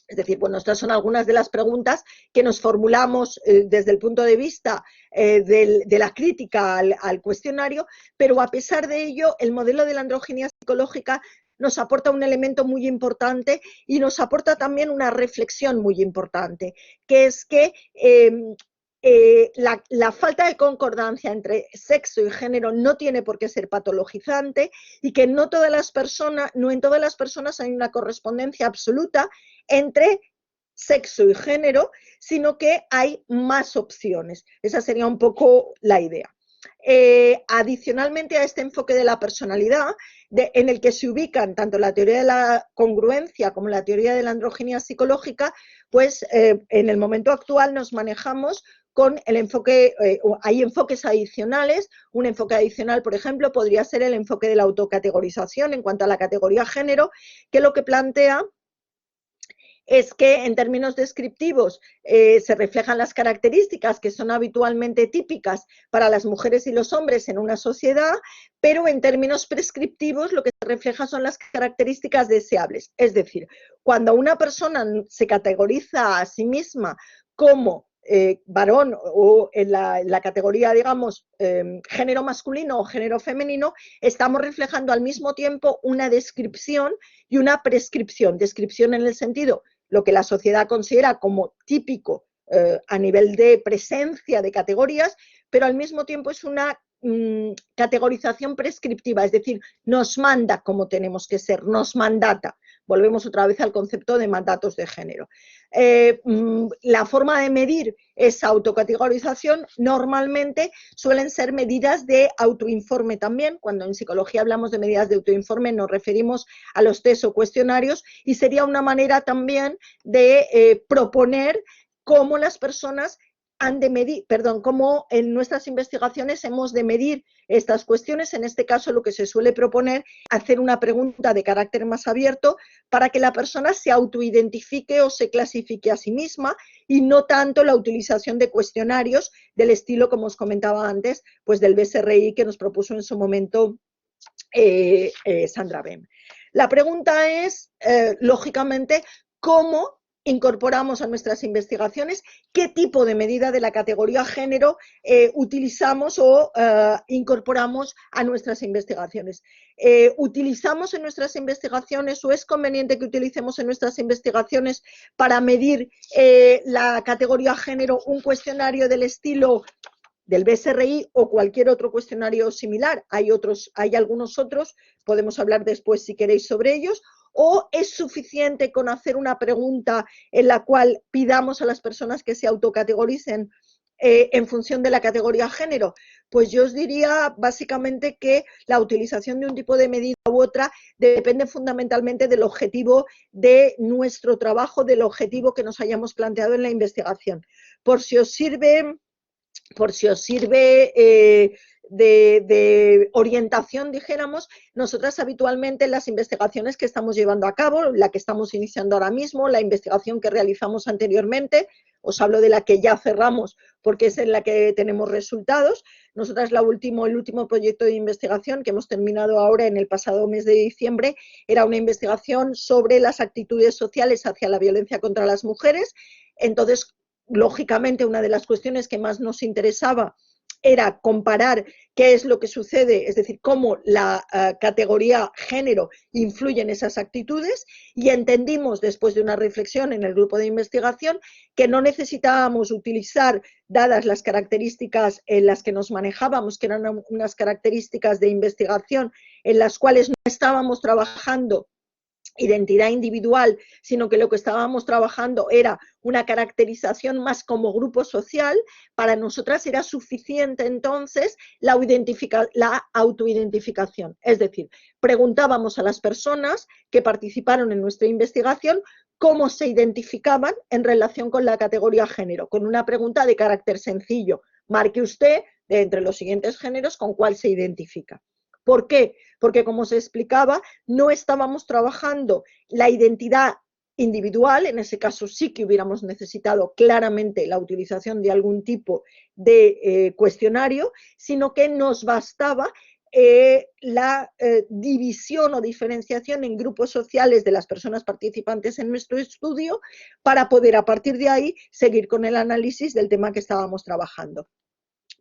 es decir, bueno, estas son algunas de las preguntas que nos formulamos desde el punto de vista de la crítica al cuestionario, pero a pesar de ello, el modelo de la androginia psicológica nos aporta un elemento muy importante y nos aporta también una reflexión muy importante, que es que la falta de concordancia entre sexo y género no tiene por qué ser patologizante y que no en todas las personas hay una correspondencia absoluta entre sexo y género, sino que hay más opciones. Esa sería un poco la idea. Adicionalmente a este enfoque de la personalidad, en el que se ubican tanto la teoría de la congruencia como la teoría de la androginia psicológica, pues en el momento actual nos manejamos con el enfoque, hay enfoques adicionales. Un enfoque adicional, por ejemplo, podría ser el enfoque de la autocategorización en cuanto a la categoría género, que lo que plantea es que en términos descriptivos se reflejan las características que son habitualmente típicas para las mujeres y los hombres en una sociedad, pero en términos prescriptivos lo que se refleja son las características deseables. Es decir, cuando una persona se categoriza a sí misma como varón o en la categoría, digamos, género masculino o género femenino, estamos reflejando al mismo tiempo una descripción y una prescripción. Descripción en el sentido lo que la sociedad considera como típico a nivel de presencia de categorías, pero al mismo tiempo es una categorización prescriptiva, es decir, nos manda cómo tenemos que ser, nos mandata. Volvemos otra vez al concepto de mandatos de género. La forma de medir esa autocategorización normalmente suelen ser medidas de autoinforme también. Cuando en psicología hablamos de medidas de autoinforme nos referimos a los test o cuestionarios y sería una manera también de proponer cómo las personas cómo en nuestras investigaciones hemos de medir estas cuestiones. En este caso, lo que se suele proponer es hacer una pregunta de carácter más abierto para que la persona se autoidentifique o se clasifique a sí misma, y no tanto la utilización de cuestionarios del estilo, como os comentaba antes, pues del BSRI que nos propuso en su momento Sandra Bem. La pregunta es, lógicamente, ¿cómo incorporamos a nuestras investigaciones, qué tipo de medida de la categoría género utilizamos o incorporamos a nuestras investigaciones? ¿Utilizamos en nuestras investigaciones o es conveniente que utilicemos en nuestras investigaciones para medir la categoría género un cuestionario del estilo del BSRI o cualquier otro cuestionario similar? Hay algunos otros, podemos hablar después si queréis sobre ellos. ¿O es suficiente con hacer una pregunta en la cual pidamos a las personas que se autocategoricen en función de la categoría género? Pues yo os diría básicamente que la utilización de un tipo de medida u otra depende fundamentalmente del objetivo de nuestro trabajo, del objetivo que nos hayamos planteado en la investigación. Por si os sirve de orientación, dijéramos, nosotras habitualmente en las investigaciones que estamos llevando a cabo, la que estamos iniciando ahora mismo, la investigación que realizamos anteriormente, os hablo de la que ya cerramos porque es en la que tenemos resultados. Nosotras el último proyecto de investigación que hemos terminado ahora en el pasado mes de diciembre era una investigación sobre las actitudes sociales hacia la violencia contra las mujeres. Entonces, lógicamente, una de las cuestiones que más nos interesaba era comparar qué es lo que sucede, es decir, cómo la categoría género influye en esas actitudes, y entendimos, después de una reflexión en el grupo de investigación, que no necesitábamos utilizar, dadas las características en las que nos manejábamos, que eran unas características de investigación en las cuales no estábamos trabajando identidad individual, sino que lo que estábamos trabajando era una caracterización más como grupo social. Para nosotras era suficiente entonces la autoidentificación, es decir, preguntábamos a las personas que participaron en nuestra investigación cómo se identificaban en relación con la categoría género, con una pregunta de carácter sencillo: marque usted de entre los siguientes géneros con cuál se identifica. ¿Por qué? Porque, como os explicaba, no estábamos trabajando la identidad individual. En ese caso sí que hubiéramos necesitado claramente la utilización de algún tipo de cuestionario, sino que nos bastaba la división o diferenciación en grupos sociales de las personas participantes en nuestro estudio para poder, a partir de ahí, seguir con el análisis del tema que estábamos trabajando.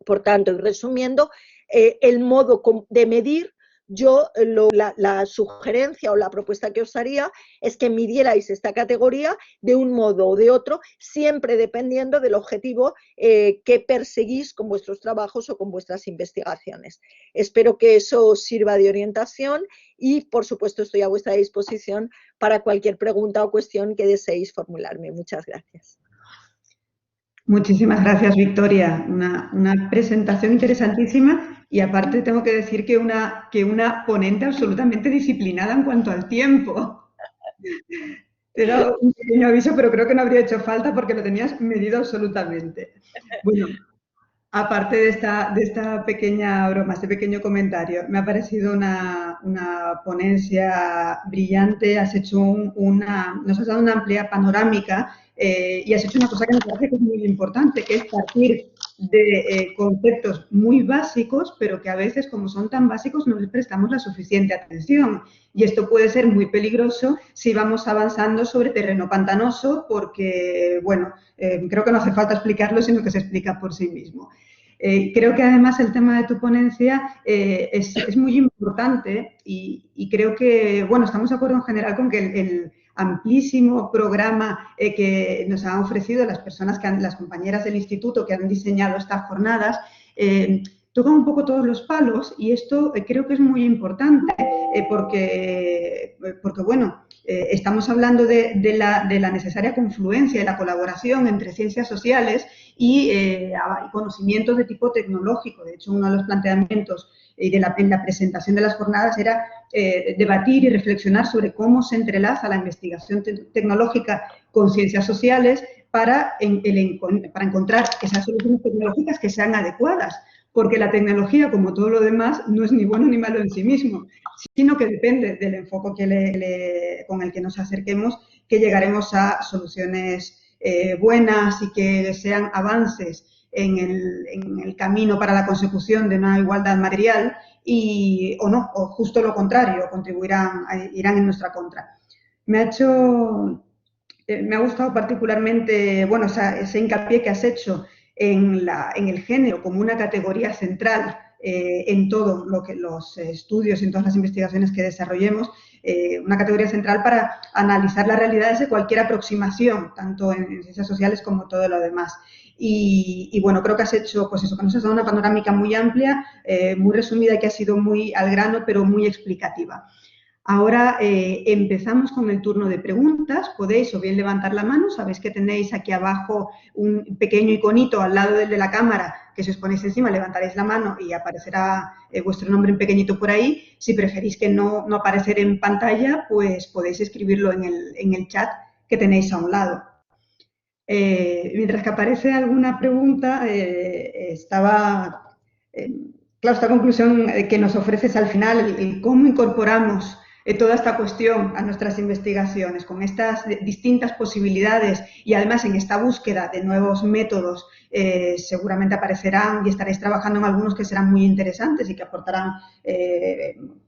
Por tanto, y resumiendo, el modo de medir, yo la sugerencia o la propuesta que os haría es que midierais esta categoría de un modo o de otro, siempre dependiendo del objetivo que perseguís con vuestros trabajos o con vuestras investigaciones. Espero que eso os sirva de orientación y, por supuesto, estoy a vuestra disposición para cualquier pregunta o cuestión que deseéis formularme. Muchas gracias. Muchísimas gracias, Victoria. Una presentación interesantísima, y aparte tengo que decir que una ponente absolutamente disciplinada en cuanto al tiempo. Te he dado un pequeño aviso, pero creo que no habría hecho falta porque lo tenías medido absolutamente. Bueno, aparte de esta pequeña broma, este pequeño comentario, me ha parecido una ponencia brillante. Nos has dado una amplia panorámica y has hecho una cosa que me parece que es muy importante, que es partir de conceptos muy básicos, pero que a veces, como son tan básicos, no les prestamos la suficiente atención. Y esto puede ser muy peligroso si vamos avanzando sobre terreno pantanoso, porque, bueno, creo que no hace falta explicarlo, sino que se explica por sí mismo. Creo que además el tema de tu ponencia es muy importante y creo que, bueno, estamos de acuerdo en general con que el amplísimo programa que nos han ofrecido las compañeras del instituto que han diseñado estas jornadas, tocan un poco todos los palos, y esto creo que es muy importante porque bueno, estamos hablando de la necesaria confluencia y la colaboración entre ciencias sociales y conocimientos de tipo tecnológico. De hecho, uno de los planteamientos en la presentación de las jornadas era debatir y reflexionar sobre cómo se entrelaza la investigación tecnológica con ciencias sociales para encontrar esas soluciones tecnológicas que sean adecuadas, porque la tecnología, como todo lo demás, no es ni bueno ni malo en sí mismo, sino que depende del enfoque con el que nos acerquemos, que llegaremos a soluciones buenas y que sean avances en el camino para la consecución de una igualdad material o no, o justo lo contrario, irán en nuestra contra. Me ha gustado particularmente, bueno, ese hincapié que has hecho en el género como una categoría central en todo lo que los estudios y en todas las investigaciones que desarrollemos, una categoría central para analizar las realidades de cualquier aproximación, tanto en ciencias sociales como todo lo demás. Y bueno, creo que has hecho, pues eso, que nos has dado una panorámica muy amplia, muy resumida y que ha sido muy al grano, pero muy explicativa. Ahora empezamos con el turno de preguntas. Podéis o bien levantar la mano, sabéis que tenéis aquí abajo un pequeño iconito al lado del de la cámara, que si os ponéis encima levantaréis la mano y aparecerá vuestro nombre en pequeñito por ahí. Si preferís que no aparecer en pantalla, pues podéis escribirlo en el chat que tenéis a un lado. Mientras que aparece alguna pregunta, claro, esta conclusión que nos ofreces al final, el cómo incorporamos toda esta cuestión a nuestras investigaciones, con estas distintas posibilidades y además en esta búsqueda de nuevos métodos, seguramente aparecerán y estaréis trabajando en algunos que serán muy interesantes y que aportarán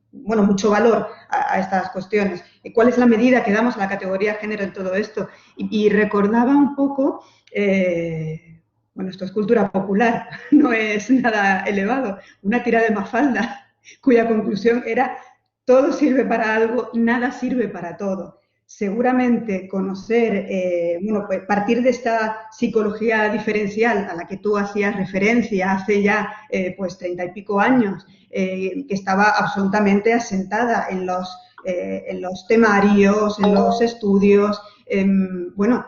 bueno, mucho valor a estas cuestiones. ¿Cuál es la medida que damos a la categoría género en todo esto? Y recordaba un poco, bueno, esto es cultura popular, no es nada elevado, una tira de Mafalda, cuya conclusión era: todo sirve para algo, nada sirve para todo. Seguramente conocer, bueno, pues partir de esta psicología diferencial a la que tú hacías referencia hace ya pues 30 y pico años, que estaba absolutamente asentada en los temarios, en los estudios, bueno,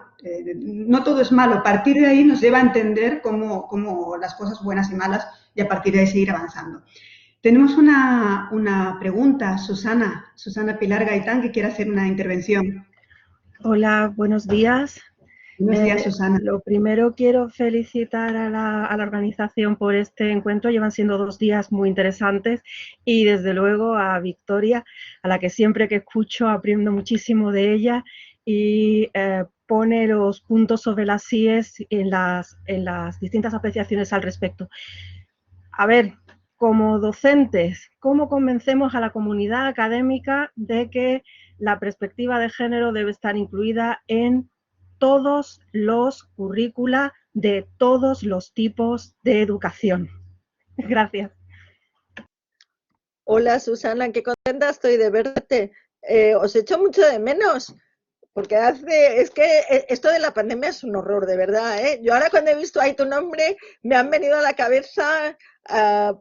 no todo es malo. Partir de ahí nos lleva a entender cómo las cosas buenas y malas y a partir de ahí seguir avanzando. Tenemos una pregunta, Susana Pilar Gaitán, que quiere hacer una intervención. Hola, buenos días. Buenos días, Susana. Lo primero, quiero felicitar a la organización por este encuentro. Llevan siendo 2 días muy interesantes y desde luego a Victoria, a la que siempre que escucho aprendo muchísimo de ella y pone los puntos sobre las íes en las distintas apreciaciones al respecto. A ver, como docentes, ¿cómo convencemos a la comunidad académica de que la perspectiva de género debe estar incluida en todos los currícula de todos los tipos de educación? Gracias. Hola Susana, qué contenta estoy de verte. Os echo mucho de menos, porque es que esto de la pandemia es un horror, de verdad, ¿eh? Yo ahora cuando he visto ahí tu nombre, me han venido a la cabeza,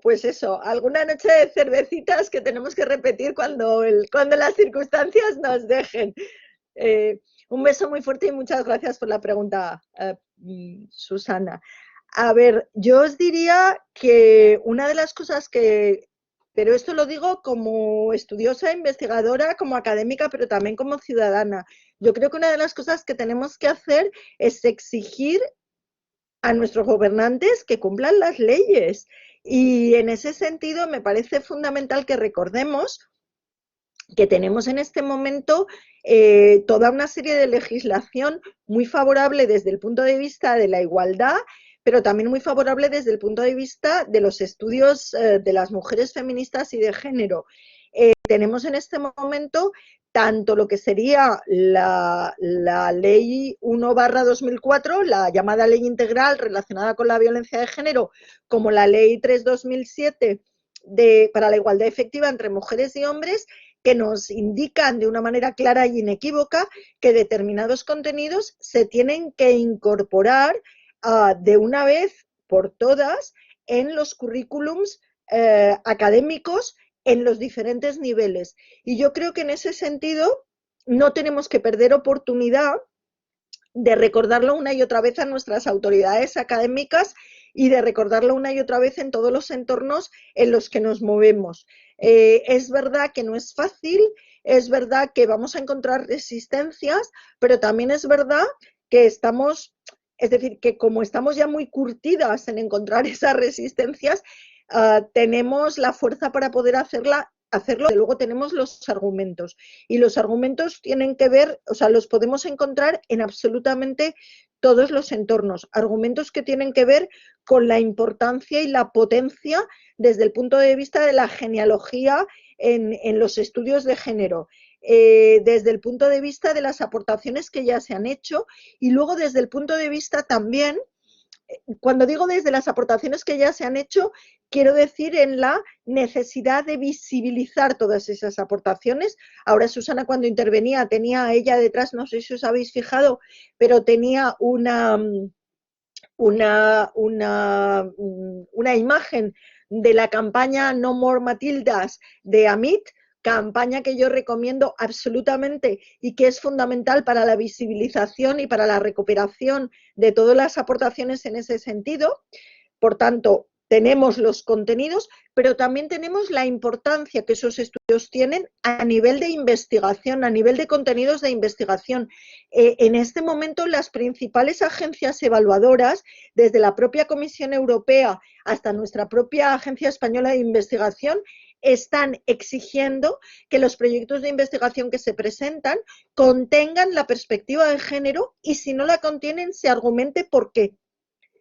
pues eso, alguna noche de cervecitas que tenemos que repetir cuando las circunstancias nos dejen. Un beso muy fuerte y muchas gracias por la pregunta, Susana. A ver, yo os diría que una de las cosas pero esto lo digo como estudiosa, investigadora, como académica, pero también como ciudadana. Yo creo que una de las cosas que tenemos que hacer es exigir a nuestros gobernantes que cumplan las leyes. Y en ese sentido me parece fundamental que recordemos que tenemos en este momento toda una serie de legislación muy favorable desde el punto de vista de la igualdad, pero también muy favorable desde el punto de vista de los estudios de las mujeres feministas y de género. Tenemos en este momento tanto lo que sería la ley 1/2004, la llamada ley integral relacionada con la violencia de género, como la ley 3/2007 para la igualdad efectiva entre mujeres y hombres, que nos indican de una manera clara y inequívoca que determinados contenidos se tienen que incorporar de una vez por todas en los currículums académicos en los diferentes niveles. Y yo creo que en ese sentido no tenemos que perder oportunidad de recordarlo una y otra vez a nuestras autoridades académicas y de recordarlo una y otra vez en todos los entornos en los que nos movemos. Es verdad que no es fácil, es verdad que vamos a encontrar resistencias, pero también es verdad que estamos Es decir, que como estamos ya muy curtidas en encontrar esas resistencias, tenemos la fuerza para poder hacerlo. Luego tenemos los argumentos. Y los argumentos tienen que ver, o sea, los podemos encontrar en absolutamente todos los entornos. Argumentos que tienen que ver con la importancia y la potencia desde el punto de vista de la genealogía en los estudios de género. Desde el punto de vista de las aportaciones que ya se han hecho y luego desde el punto de vista también, cuando digo desde las aportaciones que ya se han hecho, quiero decir en la necesidad de visibilizar todas esas aportaciones. Ahora Susana cuando intervenía tenía ella detrás, no sé si os habéis fijado, pero tenía una imagen de la campaña No More Matildas de Amit, campaña que yo recomiendo absolutamente y que es fundamental para la visibilización y para la recuperación de todas las aportaciones en ese sentido. Por tanto, tenemos los contenidos, pero también tenemos la importancia que esos estudios tienen a nivel de investigación, a nivel de contenidos de investigación. En este momento, las principales agencias evaluadoras, desde la propia Comisión Europea hasta nuestra propia Agencia Española de Investigación, están exigiendo que los proyectos de investigación que se presentan contengan la perspectiva de género y si no la contienen, se argumente por qué.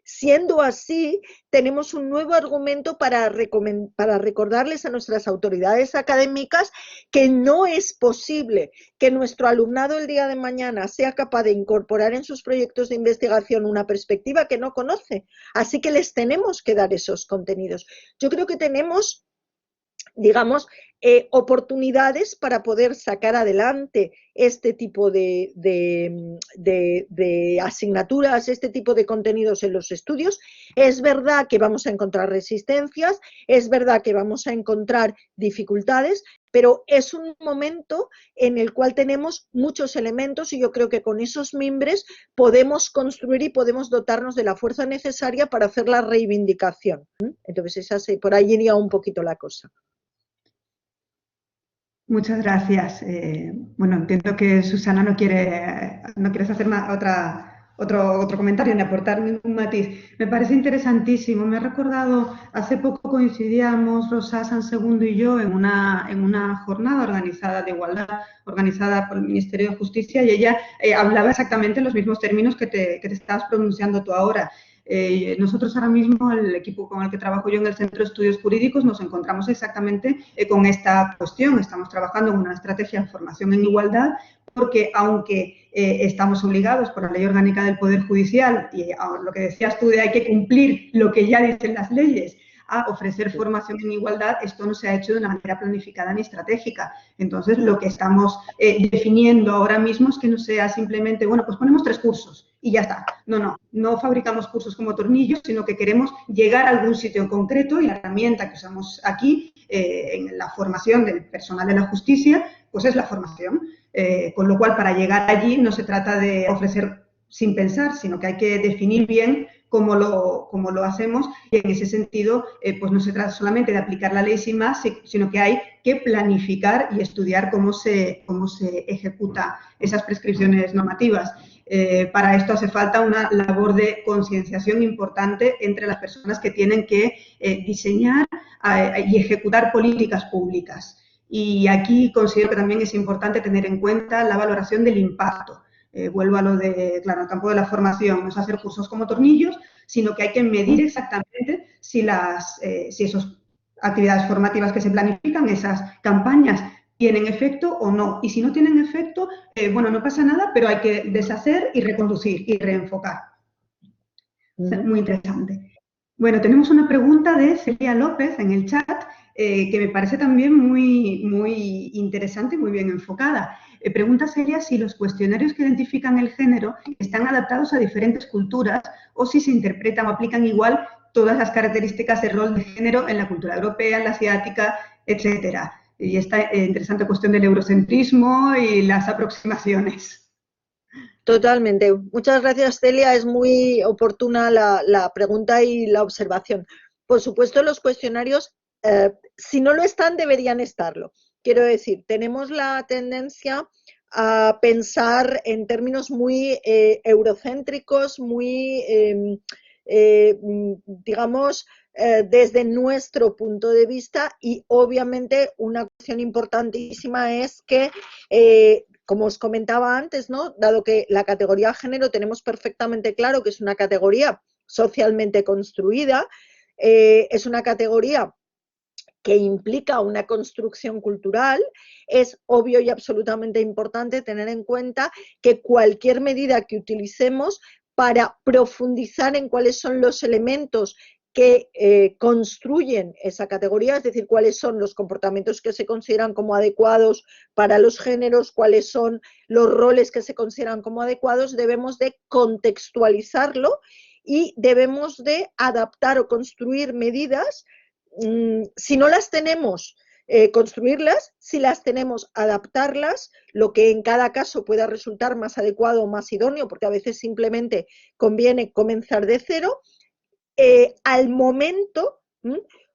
Siendo así, tenemos un nuevo argumento para recordarles a nuestras autoridades académicas que no es posible que nuestro alumnado el día de mañana sea capaz de incorporar en sus proyectos de investigación una perspectiva que no conoce. Así que les tenemos que dar esos contenidos. Yo creo que tenemos, digamos, oportunidades para poder sacar adelante este tipo de asignaturas, este tipo de contenidos en los estudios. Es verdad que vamos a encontrar resistencias, es verdad que vamos a encontrar dificultades, pero es un momento en el cual tenemos muchos elementos y yo creo que con esos mimbres podemos construir y podemos dotarnos de la fuerza necesaria para hacer la reivindicación. Entonces, por ahí iría un poquito la cosa. Muchas gracias. Bueno, entiendo que Susana no quieres hacer otro comentario ni aportar ningún matiz. Me parece interesantísimo. Me ha recordado, hace poco coincidíamos Rosa Sansegundo y yo en una jornada organizada de igualdad, organizada por el Ministerio de Justicia, y ella hablaba exactamente en los mismos términos que te estabas pronunciando tú ahora. Nosotros ahora mismo, el equipo con el que trabajo yo en el Centro de Estudios Jurídicos, nos encontramos exactamente con esta cuestión. Estamos trabajando en una estrategia de formación en igualdad porque, aunque estamos obligados por la Ley Orgánica del Poder Judicial, y lo que decías tú de hay que cumplir lo que ya dicen las leyes, a ofrecer formación en igualdad, esto no se ha hecho de una manera planificada ni estratégica. Entonces, lo que estamos definiendo ahora mismo es que no sea simplemente, bueno, pues ponemos 3 cursos y ya está. No fabricamos cursos como tornillos, sino que queremos llegar a algún sitio concreto y la herramienta que usamos aquí en la formación del personal de la justicia, pues es la formación. Con lo cual, para llegar allí no se trata de ofrecer sin pensar, sino que hay que definir bien cómo lo hacemos y en ese sentido pues no se trata solamente de aplicar la ley sin más, sino que hay que planificar y estudiar cómo se ejecuta esas prescripciones normativas. Para esto hace falta una labor de concienciación importante entre las personas que tienen que diseñar y ejecutar políticas públicas. Y aquí considero que también es importante tener en cuenta la valoración del impacto. Vuelvo a lo de, claro, el campo de la formación, no es hacer cursos como tornillos, sino que hay que medir exactamente si esas actividades formativas que se planifican, esas campañas, tienen efecto o no. Y si no tienen efecto, bueno, no pasa nada, pero hay que deshacer y reconducir y reenfocar. Muy interesante. Bueno, tenemos una pregunta de Celia López en el chat, que me parece también muy interesante y muy bien enfocada. Pregunta Celia si los cuestionarios que identifican el género están adaptados a diferentes culturas o si se interpretan o aplican igual todas las características de rol de género en la cultura europea, en la asiática, etcétera. Y esta interesante cuestión del eurocentrismo y las aproximaciones. Totalmente. Muchas gracias, Celia. Es muy oportuna la pregunta y la observación. Por supuesto, los cuestionarios, si no lo están, deberían estarlo. Quiero decir, tenemos la tendencia a pensar en términos muy eurocéntricos, muy, digamos, desde nuestro punto de vista, y obviamente una cuestión importantísima es que, como os comentaba antes, ¿no? Dado que la categoría género tenemos perfectamente claro que es una categoría socialmente construida, es una categoría que implica una construcción cultural, es obvio y absolutamente importante tener en cuenta que cualquier medida que utilicemos para profundizar en cuáles son los elementos que construyen esa categoría, es decir, cuáles son los comportamientos que se consideran como adecuados para los géneros, cuáles son los roles que se consideran como adecuados, debemos de contextualizarlo y debemos de adaptar o construir medidas. Si no las tenemos, construirlas; si las tenemos, adaptarlas, lo que en cada caso pueda resultar más adecuado o más idóneo, porque a veces simplemente conviene comenzar de cero. Al momento,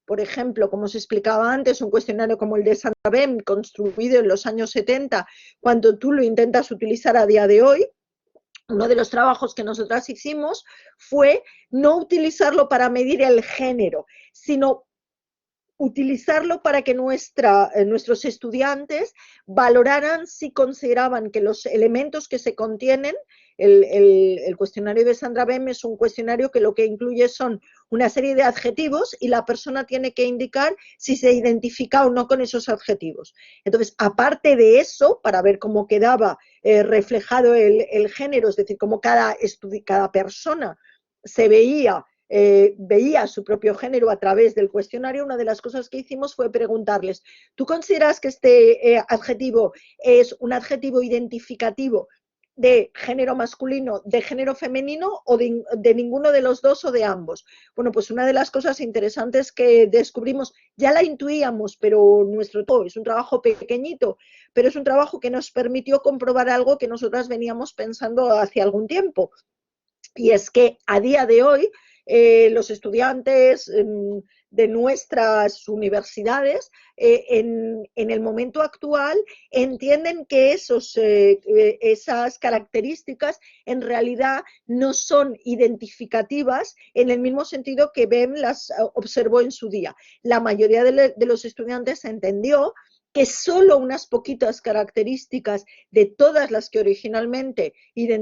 por ejemplo, como os explicaba antes, un cuestionario como el de Sandra Bem, construido en los años 70, cuando tú lo intentas utilizar a día de hoy, uno de los trabajos que nosotras hicimos fue no utilizarlo para medir el género, sino utilizarlo para que nuestros estudiantes valoraran si consideraban que los elementos que se contienen. El cuestionario de Sandra Bem es un cuestionario que lo que incluye son una serie de adjetivos y la persona tiene que indicar si se identifica o no con esos adjetivos. Entonces, aparte de eso, para ver cómo quedaba reflejado el género, es decir, cómo cada persona se veía su propio género a través del cuestionario, una de las cosas que hicimos fue preguntarles: ¿tú consideras que este adjetivo es un adjetivo identificativo de género masculino, de género femenino, o de ninguno de los dos, o de ambos? Bueno, pues una de las cosas interesantes que descubrimos, ya la intuíamos, pero es un trabajo pequeñito, pero es un trabajo que nos permitió comprobar algo que nosotras veníamos pensando hace algún tiempo, y es que a día de hoy los estudiantes de nuestras universidades en el momento actual entienden que esas características en realidad no son identificativas en el mismo sentido que Bem las observó en su día. La mayoría de los estudiantes entendió que solo unas poquitas características de todas las que originalmente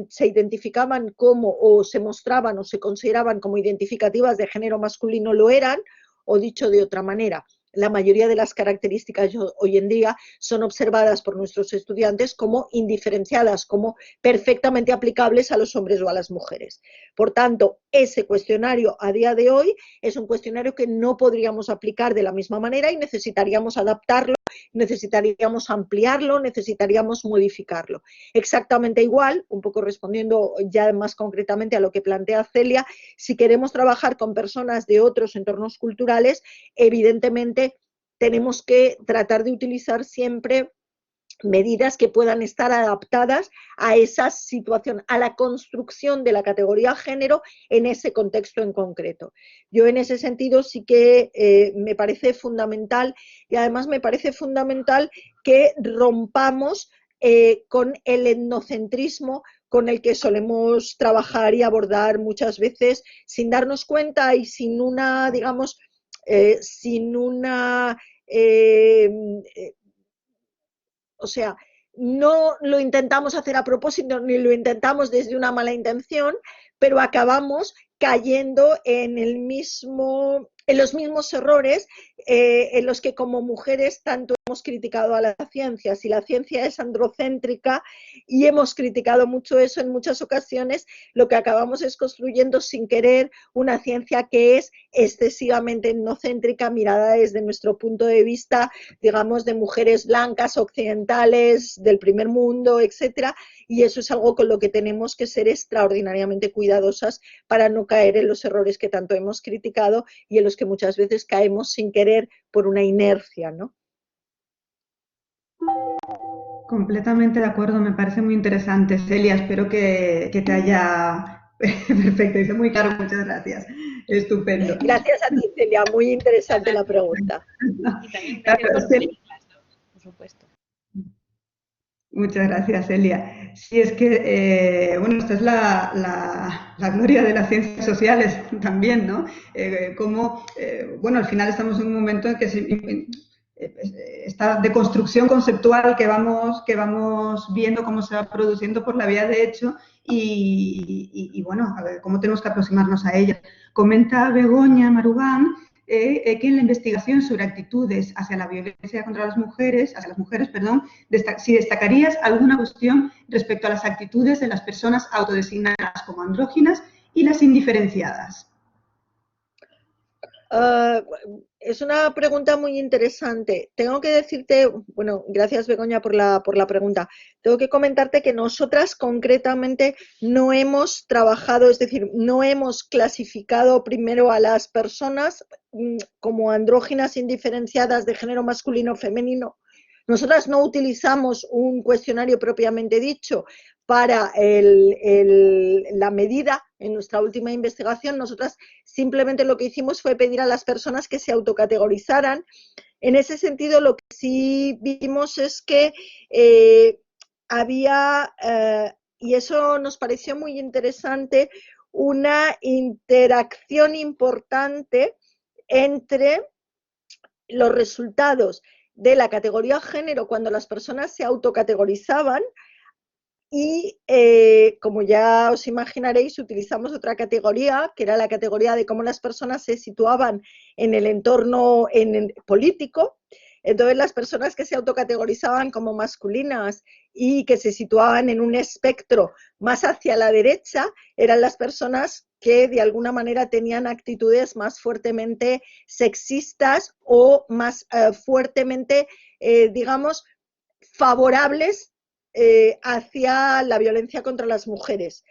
se identificaban como, o se mostraban o se consideraban como identificativas de género masculino, lo eran, o dicho de otra manera, la mayoría de las características hoy en día son observadas por nuestros estudiantes como indiferenciadas, como perfectamente aplicables a los hombres o a las mujeres. Por tanto, ese cuestionario a día de hoy es un cuestionario que no podríamos aplicar de la misma manera y necesitaríamos adaptarlo, necesitaríamos ampliarlo, necesitaríamos modificarlo. Exactamente igual, un poco respondiendo ya más concretamente a lo que plantea Celia, si queremos trabajar con personas de otros entornos culturales, evidentemente tenemos que tratar de utilizar siempre medidas que puedan estar adaptadas a esa situación, a la construcción de la categoría género en ese contexto en concreto. Yo en ese sentido sí que me parece fundamental, y además me parece fundamental que rompamos con el etnocentrismo con el que solemos trabajar y abordar muchas veces sin darnos cuenta y sin una, digamos, sin una... o sea, no lo intentamos hacer a propósito ni lo intentamos desde una mala intención, pero acabamos cayendo en los mismos errores en los que como mujeres tanto hemos criticado a la ciencia. Si la ciencia es androcéntrica y hemos criticado mucho eso en muchas ocasiones, lo que acabamos es construyendo sin querer una ciencia que es excesivamente etnocéntrica, mirada desde nuestro punto de vista, digamos, de mujeres blancas, occidentales, del primer mundo, etcétera, y eso es algo con lo que tenemos que ser extraordinariamente cuidadosas para no caer en los errores que tanto hemos criticado y en los que muchas veces caemos sin querer por una inercia, ¿no? Completamente de acuerdo, me parece muy interesante, Celia. Espero que te haya... Perfecto, dice muy claro, muchas gracias. Estupendo. Gracias a ti, Celia, muy interesante la pregunta. Y también gracias por venir, por supuesto. Muchas gracias, Elia. Sí, es que, bueno, esta es la gloria de las ciencias sociales también, ¿no? Bueno, al final estamos en un momento en que esta deconstrucción conceptual que vamos viendo cómo se va produciendo por la vía de hecho bueno, a ver cómo tenemos que aproximarnos a ella. Comenta Begoña Marugán que en la investigación sobre actitudes hacia la violencia contra las mujeres, perdón, si destacarías alguna cuestión respecto a las actitudes de las personas autodesignadas como andróginas y las indiferenciadas. Es una pregunta muy interesante. Tengo que decirte, bueno, gracias Begoña por la pregunta. Tengo que comentarte que nosotras concretamente no hemos trabajado, es decir, no hemos clasificado primero a las personas como andróginas indiferenciadas de género masculino o femenino. Nosotras no utilizamos un cuestionario propiamente dicho para la medida en nuestra última investigación. Nosotras simplemente lo que hicimos fue pedir a las personas que se autocategorizaran. En ese sentido, lo que sí vimos es que había, y eso nos pareció muy interesante, una interacción importante entre los resultados de la categoría género cuando las personas se autocategorizaban y, como ya os imaginaréis, utilizamos otra categoría, que era la categoría de cómo las personas se situaban en el entorno político. Entonces, las personas que se autocategorizaban como masculinas y que se situaban en un espectro más hacia la derecha eran las personas que de alguna manera tenían actitudes más fuertemente sexistas o más fuertemente, digamos, favorables hacia la violencia contra las mujeres.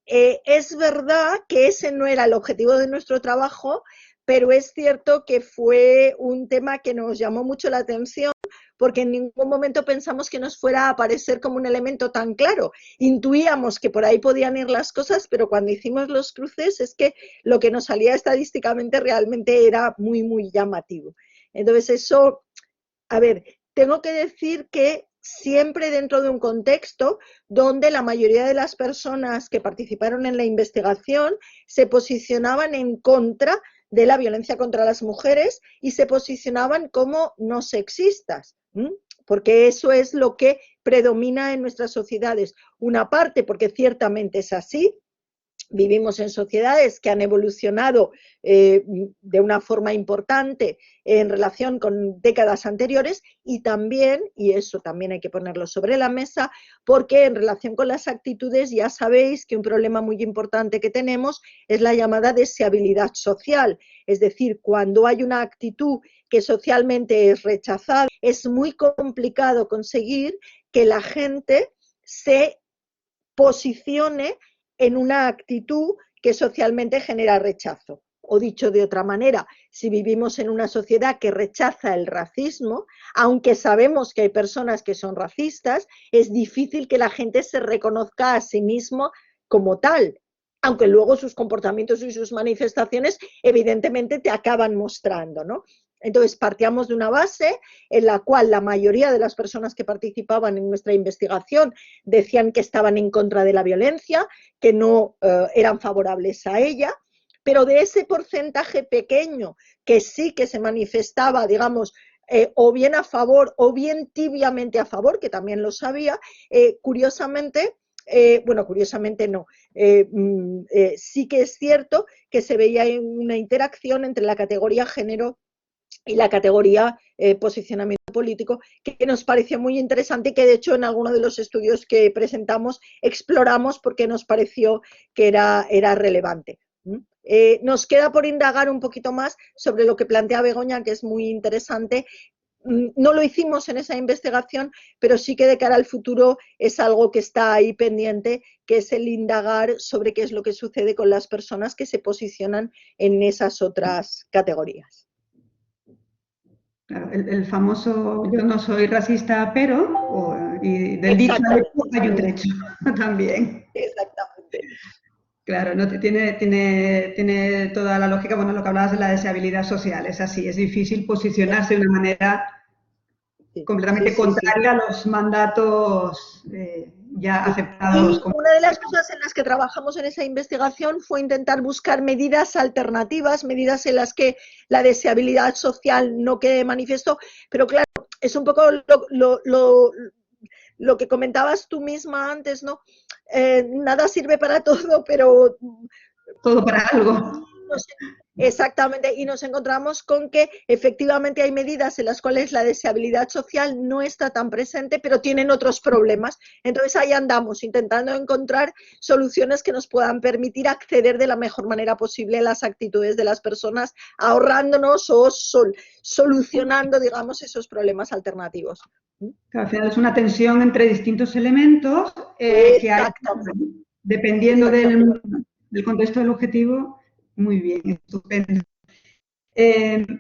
Es verdad que ese no era el objetivo de nuestro trabajo, pero es cierto que fue un tema que nos llamó mucho la atención porque en ningún momento pensamos que nos fuera a aparecer como un elemento tan claro. Intuíamos que por ahí podían ir las cosas, pero cuando hicimos los cruces es que lo que nos salía estadísticamente realmente era muy, muy llamativo. Entonces eso, a ver, tengo que decir que siempre dentro de un contexto donde la mayoría de las personas que participaron en la investigación se posicionaban en contra de la violencia contra las mujeres y se posicionaban como no sexistas, porque eso es lo que predomina en nuestras sociedades. Una parte, porque ciertamente es así, vivimos en sociedades que han evolucionado de una forma importante en relación con décadas anteriores y también, y eso también hay que ponerlo sobre la mesa, porque en relación con las actitudes ya sabéis que un problema muy importante que tenemos es la llamada deseabilidad social, es decir, cuando hay una actitud que socialmente es rechazada, es muy complicado conseguir que la gente se posicione en una actitud que socialmente genera rechazo. O dicho de otra manera, si vivimos en una sociedad que rechaza el racismo, aunque sabemos que hay personas que son racistas, es difícil que la gente se reconozca a sí mismo como tal, aunque luego sus comportamientos y sus manifestaciones evidentemente te acaban mostrando, ¿no? Entonces, partíamos de una base en la cual la mayoría de las personas que participaban en nuestra investigación decían que estaban en contra de la violencia, que no eran favorables a ella, pero de ese porcentaje pequeño que sí que se manifestaba, digamos, o bien a favor o bien tibiamente a favor, que también lo sabía, curiosamente, bueno, curiosamente no, sí que es cierto que se veía una interacción entre la categoría género y la categoría posicionamiento político, que nos pareció muy interesante y que de hecho en alguno de los estudios que presentamos exploramos porque nos pareció que era relevante. Nos queda por indagar un poquito más sobre lo que plantea Begoña, que es muy interesante. No lo hicimos en esa investigación, pero sí que de cara al futuro es algo que está ahí pendiente, que es el indagar sobre qué es lo que sucede con las personas que se posicionan en esas otras categorías. Claro, el famoso yo no soy racista, pero, y del dicho hay un trecho también. Exactamente. Claro, no, tiene toda la lógica, bueno, lo que hablabas de la deseabilidad social, es así, es difícil posicionarse de una manera completamente contraria a los mandatos ya aceptados. Y una de las cosas en las que trabajamos en esa investigación fue intentar buscar medidas alternativas, medidas en las que la deseabilidad social no quede de manifiesto, pero claro, es un poco lo que comentabas tú misma antes, ¿no? Nada sirve para todo, pero... Todo para algo. Exactamente, y nos encontramos con que efectivamente hay medidas en las cuales la deseabilidad social no está tan presente, pero tienen otros problemas. Entonces ahí andamos, intentando encontrar soluciones que nos puedan permitir acceder de la mejor manera posible a las actitudes de las personas, ahorrándonos o solucionando, digamos, esos problemas alternativos. Al final es una tensión entre distintos elementos que hay, dependiendo del contexto del objetivo. Muy bien, estupendo.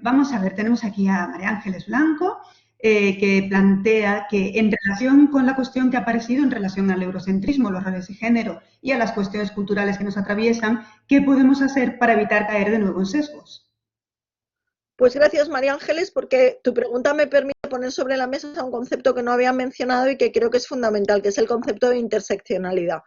Vamos a ver, tenemos aquí a María Ángeles Blanco, que plantea que en relación con la cuestión que ha aparecido en relación al eurocentrismo, los roles de género y a las cuestiones culturales que nos atraviesan, ¿qué podemos hacer para evitar caer de nuevo en sesgos? Pues gracias, María Ángeles, porque tu pregunta me permite poner sobre la mesa un concepto que no había mencionado y que creo que es fundamental, que es el concepto de interseccionalidad.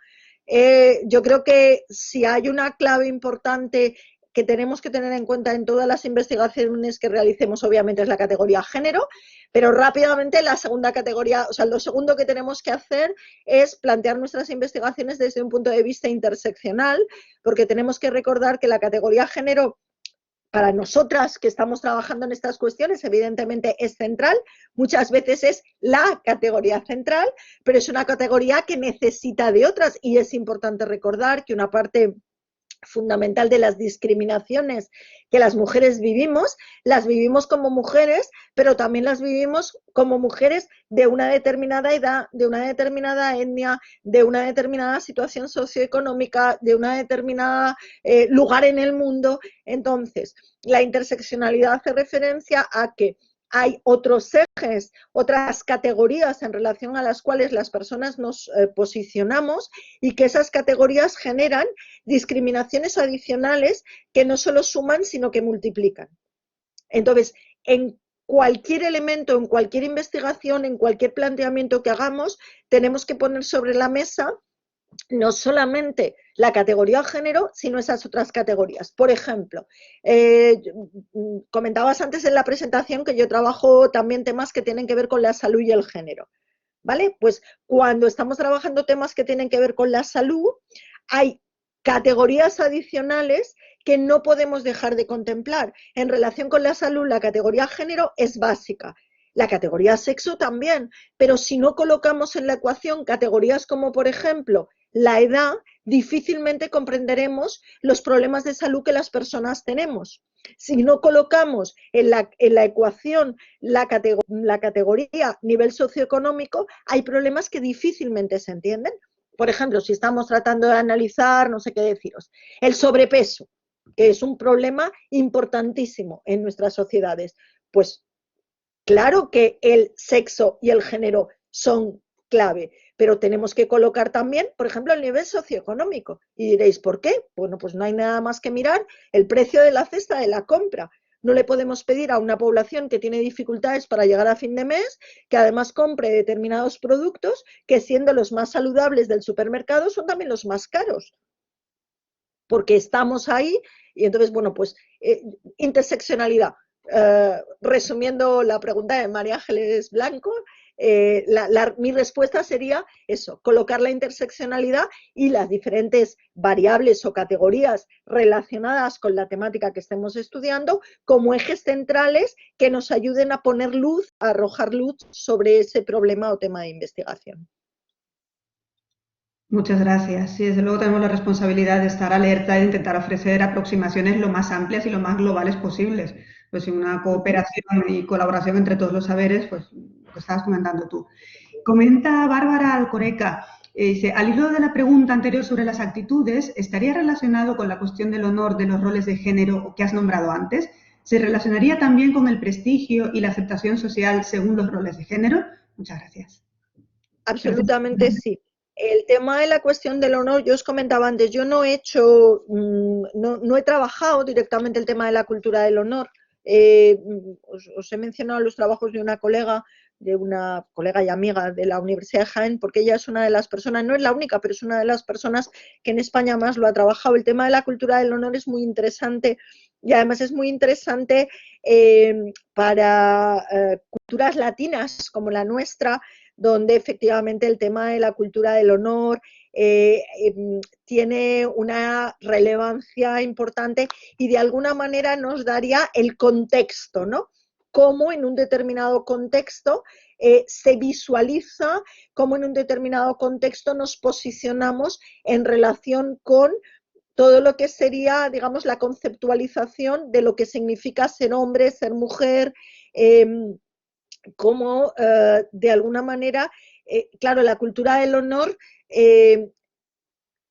Yo creo que si hay una clave importante que tenemos que tener en cuenta en todas las investigaciones que realicemos, obviamente es la categoría género, pero rápidamente la segunda categoría, o sea, lo segundo que tenemos que hacer es plantear nuestras investigaciones desde un punto de vista interseccional, porque tenemos que recordar que la categoría género, para nosotras que estamos trabajando en estas cuestiones, evidentemente es central, muchas veces es la categoría central, pero es una categoría que necesita de otras, y es importante recordar que una parte fundamental de las discriminaciones que las mujeres vivimos, las vivimos como mujeres, pero también las vivimos como mujeres de una determinada edad, de una determinada etnia, de una determinada situación socioeconómica, de una determinada lugar en el mundo. Entonces, la interseccionalidad hace referencia a que hay otros ejes, otras categorías en relación a las cuales las personas nos posicionamos, y que esas categorías generan discriminaciones adicionales que no solo suman, sino que multiplican. Entonces, en cualquier elemento, en cualquier investigación, en cualquier planteamiento que hagamos, tenemos que poner sobre la mesa no solamente la categoría género, sino esas otras categorías. Por ejemplo, comentabas antes en la presentación que yo trabajo también temas que tienen que ver con la salud y el género, ¿vale? Pues cuando estamos trabajando temas que tienen que ver con la salud, hay categorías adicionales que no podemos dejar de contemplar. En relación con la salud, la categoría género es básica. La categoría sexo también, pero si no colocamos en la ecuación categorías como, por ejemplo, la edad, difícilmente comprenderemos los problemas de salud que las personas tenemos. Si no colocamos en la ecuación la categoría nivel socioeconómico, hay problemas que difícilmente se entienden. Por ejemplo, si estamos tratando de analizar, no sé qué deciros, el sobrepeso, que es un problema importantísimo en nuestras sociedades, pues claro que el sexo y el género son clave, pero tenemos que colocar también, por ejemplo, el nivel socioeconómico. Y diréis, ¿por qué? Bueno, pues no hay nada más que mirar el precio de la cesta de la compra. No le podemos pedir a una población que tiene dificultades para llegar a fin de mes que además compre determinados productos que, siendo los más saludables del supermercado, son también los más caros. Porque estamos ahí y entonces, bueno, pues interseccionalidad. Resumiendo la pregunta de María Ángeles Blanco, mi respuesta sería eso, colocar la interseccionalidad y las diferentes variables o categorías relacionadas con la temática que estemos estudiando como ejes centrales que nos ayuden a poner luz, a arrojar luz sobre ese problema o tema de investigación. Muchas gracias. Sí, desde luego tenemos la responsabilidad de estar alerta e intentar ofrecer aproximaciones lo más amplias y lo más globales posibles. Pues sin una cooperación y colaboración entre todos los saberes, pues lo que estabas comentando tú. Comenta Bárbara Alcoreca, dice, al hilo de la pregunta anterior sobre las actitudes, ¿estaría relacionado con la cuestión del honor de los roles de género que has nombrado antes? ¿Se relacionaría también con el prestigio y la aceptación social según los roles de género? Muchas gracias. Absolutamente sí. El tema de la cuestión del honor, yo os comentaba antes, yo no he hecho, no he trabajado directamente el tema de la cultura del honor. Os he mencionado los trabajos de una colega de una colega y amiga de la Universidad de Jaén, porque ella es una de las personas, no es la única, pero es una de las personas que en España más lo ha trabajado. El tema de la cultura del honor es muy interesante y además es muy interesante para culturas latinas como la nuestra, donde efectivamente el tema de la cultura del honor tiene una relevancia importante y de alguna manera nos daría el contexto, ¿no? Cómo en un determinado contexto se visualiza, cómo en un determinado contexto nos posicionamos en relación con todo lo que sería, digamos, la conceptualización de lo que significa ser hombre, ser mujer, cómo de alguna manera, claro, la cultura del honor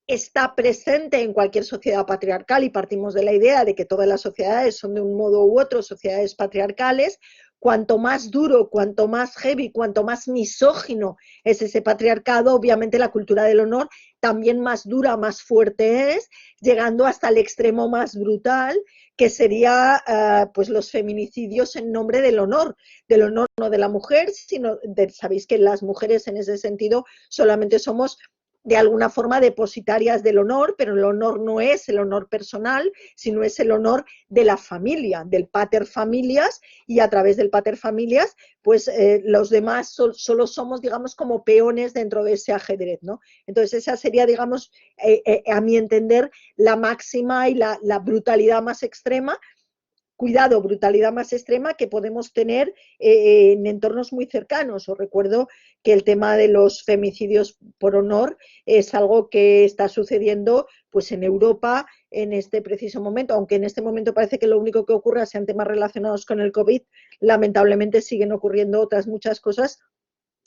está presente en cualquier sociedad patriarcal y partimos de la idea de que todas las sociedades son de un modo u otro sociedades patriarcales. Cuanto más duro, cuanto más heavy, cuanto más misógino es ese patriarcado, obviamente la cultura del honor también más dura, más fuerte es, llegando hasta el extremo más brutal, que sería pues los feminicidios en nombre del honor no de la mujer, sino sabéis que las mujeres en ese sentido solamente somos de alguna forma depositarias del honor, pero el honor no es el honor personal, sino es el honor de la familia, del pater familias, y a través del pater familias, pues los demás solo somos, digamos, como peones dentro de ese ajedrez, ¿no? Entonces esa sería, digamos, a mi entender, la máxima y la brutalidad más extrema, cuidado, brutalidad más extrema que podemos tener en entornos muy cercanos. Os recuerdo que el tema de los femicidios por honor es algo que está sucediendo pues en Europa en este preciso momento, aunque en este momento parece que lo único que ocurra sean temas relacionados con el COVID, lamentablemente siguen ocurriendo otras muchas cosas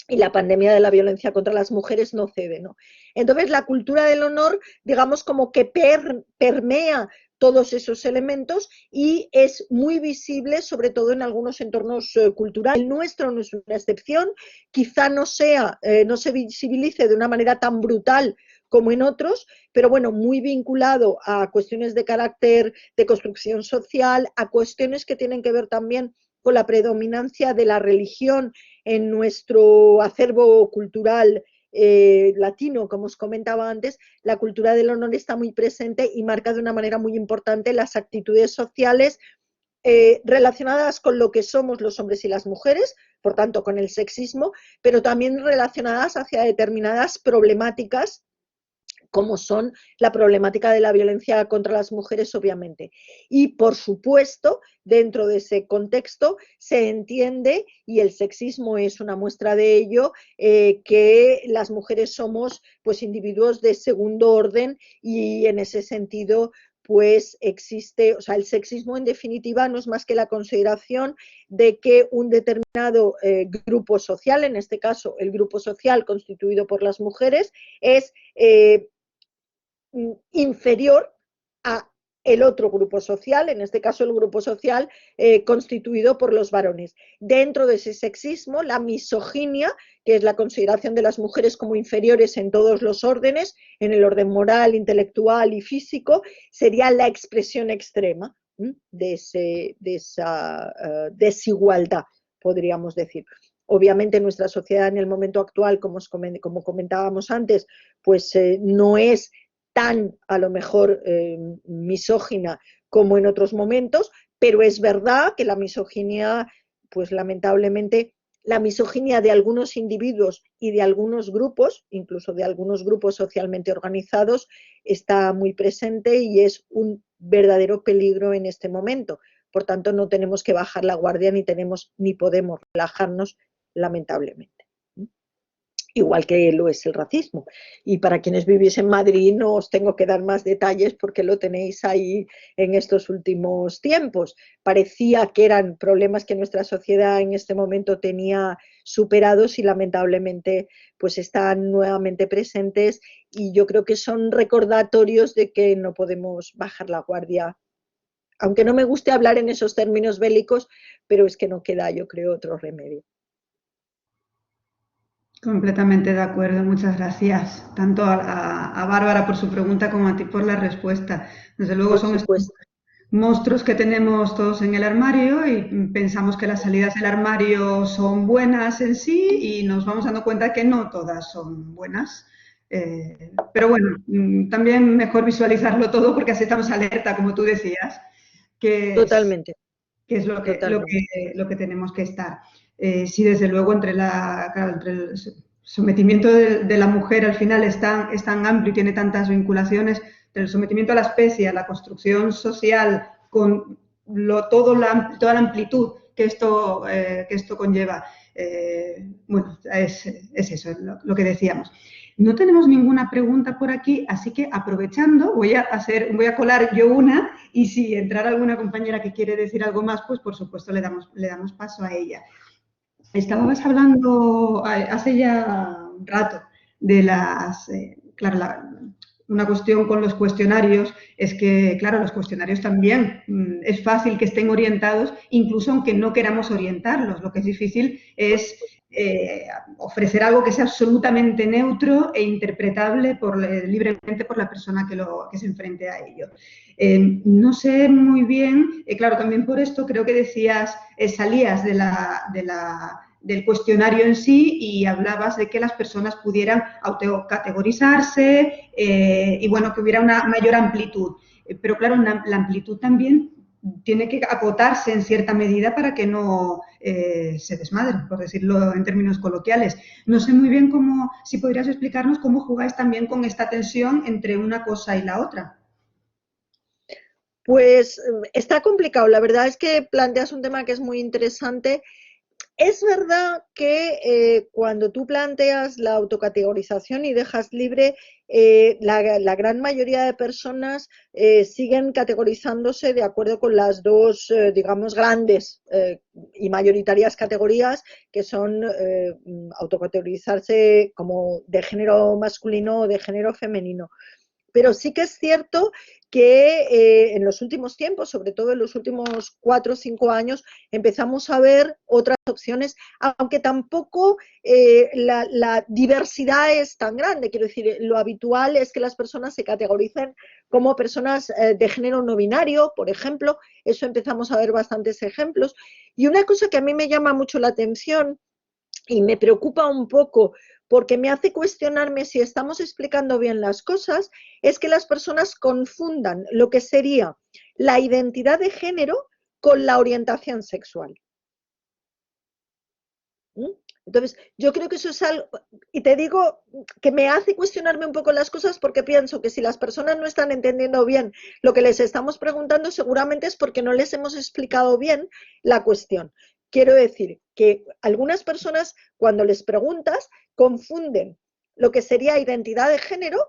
y la pandemia de la violencia contra las mujeres no cede, ¿no? Entonces la cultura del honor, digamos, como que permea todos esos elementos y es muy visible, sobre todo en algunos entornos culturales. El nuestro no es una excepción, quizá no se visibilice de una manera tan brutal como en otros, pero bueno, muy vinculado a cuestiones de carácter de construcción social, a cuestiones que tienen que ver también con la predominancia de la religión en nuestro acervo cultural latino, como os comentaba antes, la cultura del honor está muy presente y marca de una manera muy importante las actitudes sociales relacionadas con lo que somos los hombres y las mujeres, por tanto con el sexismo, pero también relacionadas hacia determinadas problemáticas como son la problemática de la violencia contra las mujeres, obviamente. Y, por supuesto, dentro de ese contexto se entiende, y el sexismo es una muestra de ello, que las mujeres somos pues, individuos de segundo orden y en ese sentido pues existe, o sea, el sexismo en definitiva no es más que la consideración de que un determinado grupo social, en este caso el grupo social constituido por las mujeres, es inferior a el otro grupo social, en este caso el grupo social constituido por los varones. Dentro de ese sexismo, la misoginia, que es la consideración de las mujeres como inferiores en todos los órdenes, en el orden moral, intelectual y físico, sería la expresión extrema de esa desigualdad, podríamos decir. Obviamente nuestra sociedad en el momento actual, como comentábamos antes, pues no es tan a lo mejor misógina como en otros momentos, pero es verdad que la misoginia, pues lamentablemente, la misoginia de algunos individuos y de algunos grupos, incluso de algunos grupos socialmente organizados, está muy presente y es un verdadero peligro en este momento. Por tanto, no tenemos que bajar la guardia ni podemos relajarnos, lamentablemente. Igual que lo es el racismo. Y para quienes vivís en Madrid no os tengo que dar más detalles porque lo tenéis ahí en estos últimos tiempos. Parecía que eran problemas que nuestra sociedad en este momento tenía superados y lamentablemente pues están nuevamente presentes y yo creo que son recordatorios de que no podemos bajar la guardia. Aunque no me guste hablar en esos términos bélicos, pero es que no queda, yo creo, otro remedio. Completamente de acuerdo, muchas gracias, tanto a Bárbara por su pregunta como a ti por la respuesta. Desde luego Por supuesto. monstruos que tenemos todos en el armario y pensamos que las salidas del armario son buenas en sí y nos vamos dando cuenta que no todas son buenas. Pero bueno, también mejor visualizarlo todo porque así estamos alerta, como tú decías, que Totalmente, que es lo que, lo totalmente. que, lo que tenemos que estar. Sí, desde luego, claro, entre el sometimiento de la mujer al final es tan amplio y tiene tantas vinculaciones, entre el sometimiento a la especie, a la construcción social, con toda la amplitud que esto conlleva. Bueno, es eso, lo que decíamos. No tenemos ninguna pregunta por aquí, así que aprovechando, voy a colar yo una y si entrara alguna compañera que quiere decir algo más, pues por supuesto le damos paso a ella. Estábamos hablando hace ya un rato de claro, una cuestión con los cuestionarios es que, claro, los cuestionarios también es fácil que estén orientados, incluso aunque no queramos orientarlos. Lo que es difícil es ofrecer algo que sea absolutamente neutro e interpretable libremente por la persona que se enfrente a ello. No sé muy bien, claro, también por esto creo que decías, salías del cuestionario en sí y hablabas de que las personas pudieran autocategorizarse y bueno, que hubiera una mayor amplitud. Pero claro, la amplitud también tiene que acotarse en cierta medida para que no se desmadre, por decirlo en términos coloquiales. No sé muy bien si podrías explicarnos cómo jugáis también con esta tensión entre una cosa y la otra. Pues está complicado. La verdad es que planteas un tema que es muy interesante. Es verdad que cuando tú planteas la autocategorización y dejas libre, la gran mayoría de personas siguen categorizándose de acuerdo con las dos, digamos, grandes y mayoritarias categorías, que son autocategorizarse como de género masculino o de género femenino. Pero sí que es cierto que en los últimos tiempos, sobre todo en los últimos 4 o 5 años, empezamos a ver otras opciones, aunque tampoco la diversidad es tan grande. Quiero decir, lo habitual es que las personas se categoricen como personas de género no binario, por ejemplo. Eso empezamos a ver bastantes ejemplos. Y una cosa que a mí me llama mucho la atención y me preocupa un poco porque me hace cuestionarme si estamos explicando bien las cosas, es que las personas confundan lo que sería la identidad de género con la orientación sexual. Entonces, yo creo que eso es algo, y te digo que me hace cuestionarme un poco las cosas porque pienso que si las personas no están entendiendo bien lo que les estamos preguntando, seguramente es porque no les hemos explicado bien la cuestión. Quiero decir que algunas personas, cuando les preguntas, confunden lo que sería identidad de género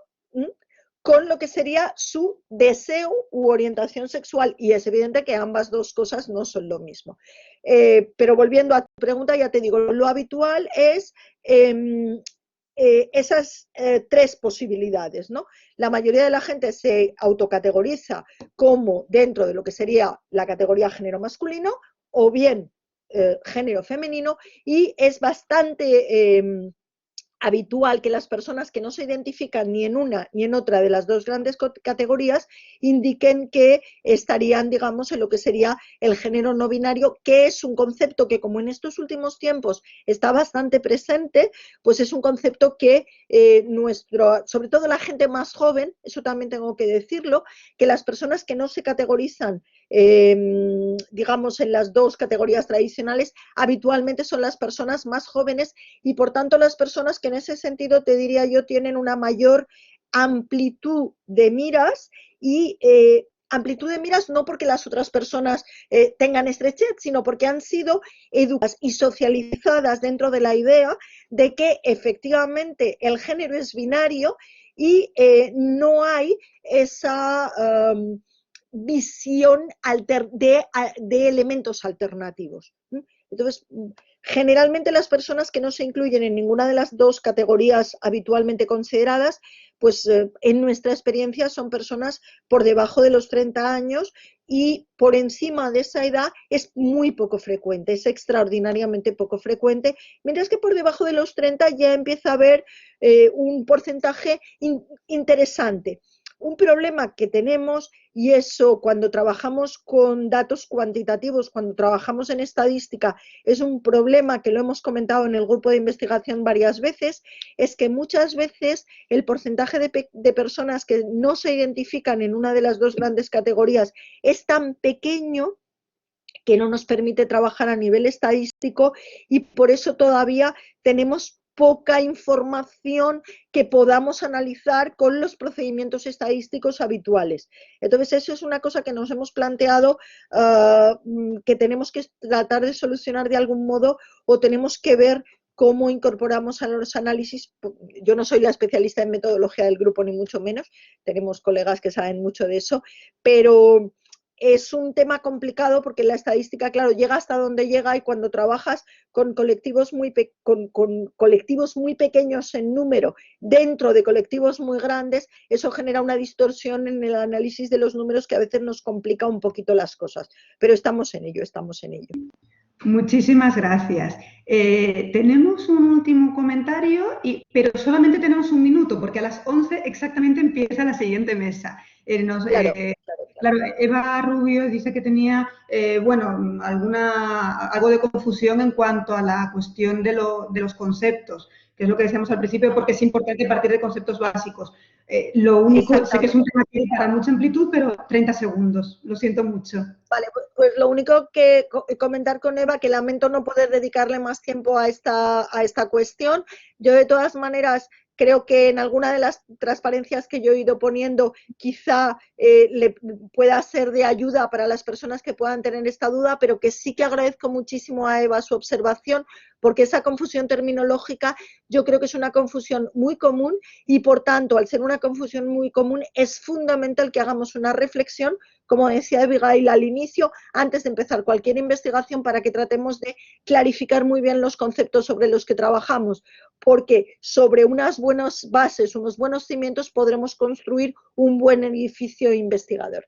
con lo que sería su deseo u orientación sexual, y es evidente que ambas dos cosas no son lo mismo. Pero volviendo a tu pregunta, ya te digo, lo habitual es esas tres posibilidades, ¿no? La mayoría de la gente se autocategoriza como dentro de lo que sería la categoría género masculino o bien género femenino, y es bastante habitual que las personas que no se identifican ni en una ni en otra de las dos grandes categorías indiquen que estarían, digamos, en lo que sería el género no binario, que es un concepto que, como en estos últimos tiempos está bastante presente, pues es un concepto que sobre todo la gente más joven, eso también tengo que decirlo, que las personas que no se categorizan digamos, en las dos categorías tradicionales, habitualmente son las personas más jóvenes y por tanto las personas que en ese sentido te diría yo tienen una mayor amplitud de miras y amplitud de miras no porque las otras personas tengan estrechez, sino porque han sido educadas y socializadas dentro de la idea de que efectivamente el género es binario y no hay esa visión de elementos alternativos. Entonces, generalmente las personas que no se incluyen en ninguna de las dos categorías habitualmente consideradas, pues en nuestra experiencia son personas por debajo de los 30 años y por encima de esa edad es muy poco frecuente, es extraordinariamente poco frecuente, mientras que por debajo de los 30 ya empieza a haber un porcentaje interesante. un problema que tenemos, y eso cuando trabajamos con datos cuantitativos, cuando trabajamos en estadística, es un problema que lo hemos comentado en el grupo de investigación varias veces, es que muchas veces el porcentaje de personas que no se identifican en una de las dos grandes categorías es tan pequeño que no nos permite trabajar a nivel estadístico, y por eso todavía tenemos poca información que podamos analizar con los procedimientos estadísticos habituales. Entonces, eso es una cosa que nos hemos planteado, que tenemos que tratar de solucionar de algún modo, o tenemos que ver cómo incorporamos a los análisis. Yo no soy la especialista en metodología del grupo, ni mucho menos, tenemos colegas que saben mucho de eso, pero es un tema complicado porque la estadística, claro, llega hasta donde llega, y cuando trabajas con colectivos muy pequeños en número dentro de colectivos muy grandes, eso genera una distorsión en el análisis de los números que a veces nos complica un poquito las cosas, pero estamos en ello, estamos en ello. Muchísimas gracias. Tenemos un último comentario, pero solamente tenemos un minuto, porque a las 11 exactamente empieza la siguiente mesa. Claro, Eva Rubio dice que tenía, bueno, algo de confusión en cuanto a la cuestión de los conceptos, que es lo que decíamos al principio, porque es importante partir de conceptos básicos. Lo único, sé que es un tema que para mucha amplitud, pero 30 segundos, lo siento mucho. Vale, pues lo único que comentar con Eva, que lamento no poder dedicarle más tiempo a esta cuestión. Yo, de todas maneras, creo que en alguna de las transparencias que yo he ido poniendo quizá le pueda ser de ayuda para las personas que puedan tener esta duda, pero que sí que agradezco muchísimo a Eva su observación, porque esa confusión terminológica yo creo que es una confusión muy común, y por tanto, al ser una confusión muy común, es fundamental que hagamos una reflexión, como decía Abigail al inicio, antes de empezar cualquier investigación, para que tratemos de clarificar muy bien los conceptos sobre los que trabajamos, porque sobre unas buenas bases, unos buenos cimientos, podremos construir un buen edificio investigador.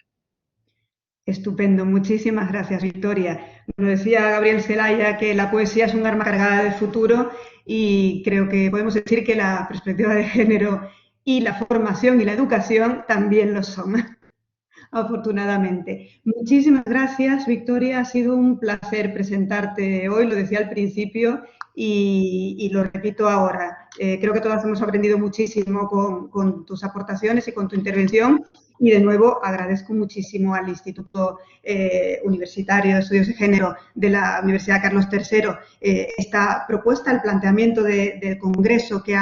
Estupendo, muchísimas gracias, Victoria. Bueno, decía Gabriel Celaya que la poesía es un arma cargada de futuro, y creo que podemos decir que la perspectiva de género y la formación y la educación también lo son, afortunadamente. Muchísimas gracias, Victoria. Ha sido un placer presentarte hoy, lo decía al principio y lo repito ahora. Creo que todas hemos aprendido muchísimo con tus aportaciones y con tu intervención. Y de nuevo agradezco muchísimo al Instituto Universitario de Estudios de Género de la Universidad Carlos III esta propuesta, el planteamiento del congreso que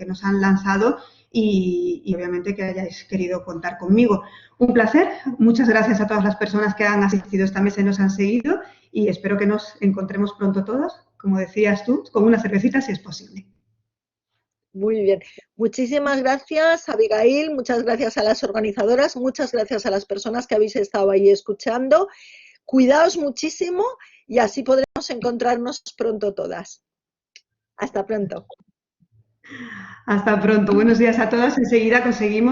nos han lanzado, y obviamente que hayáis querido contar conmigo. Un placer, muchas gracias a todas las personas que han asistido a esta mesa y nos han seguido, y espero que nos encontremos pronto todos, como decías tú, con una cervecita si es posible. Muy bien. Muchísimas gracias, Abigail, muchas gracias a las organizadoras, muchas gracias a las personas que habéis estado ahí escuchando. Cuidaos muchísimo, y así podremos encontrarnos pronto todas. Hasta pronto. Hasta pronto. Buenos días a todas. Enseguida conseguimos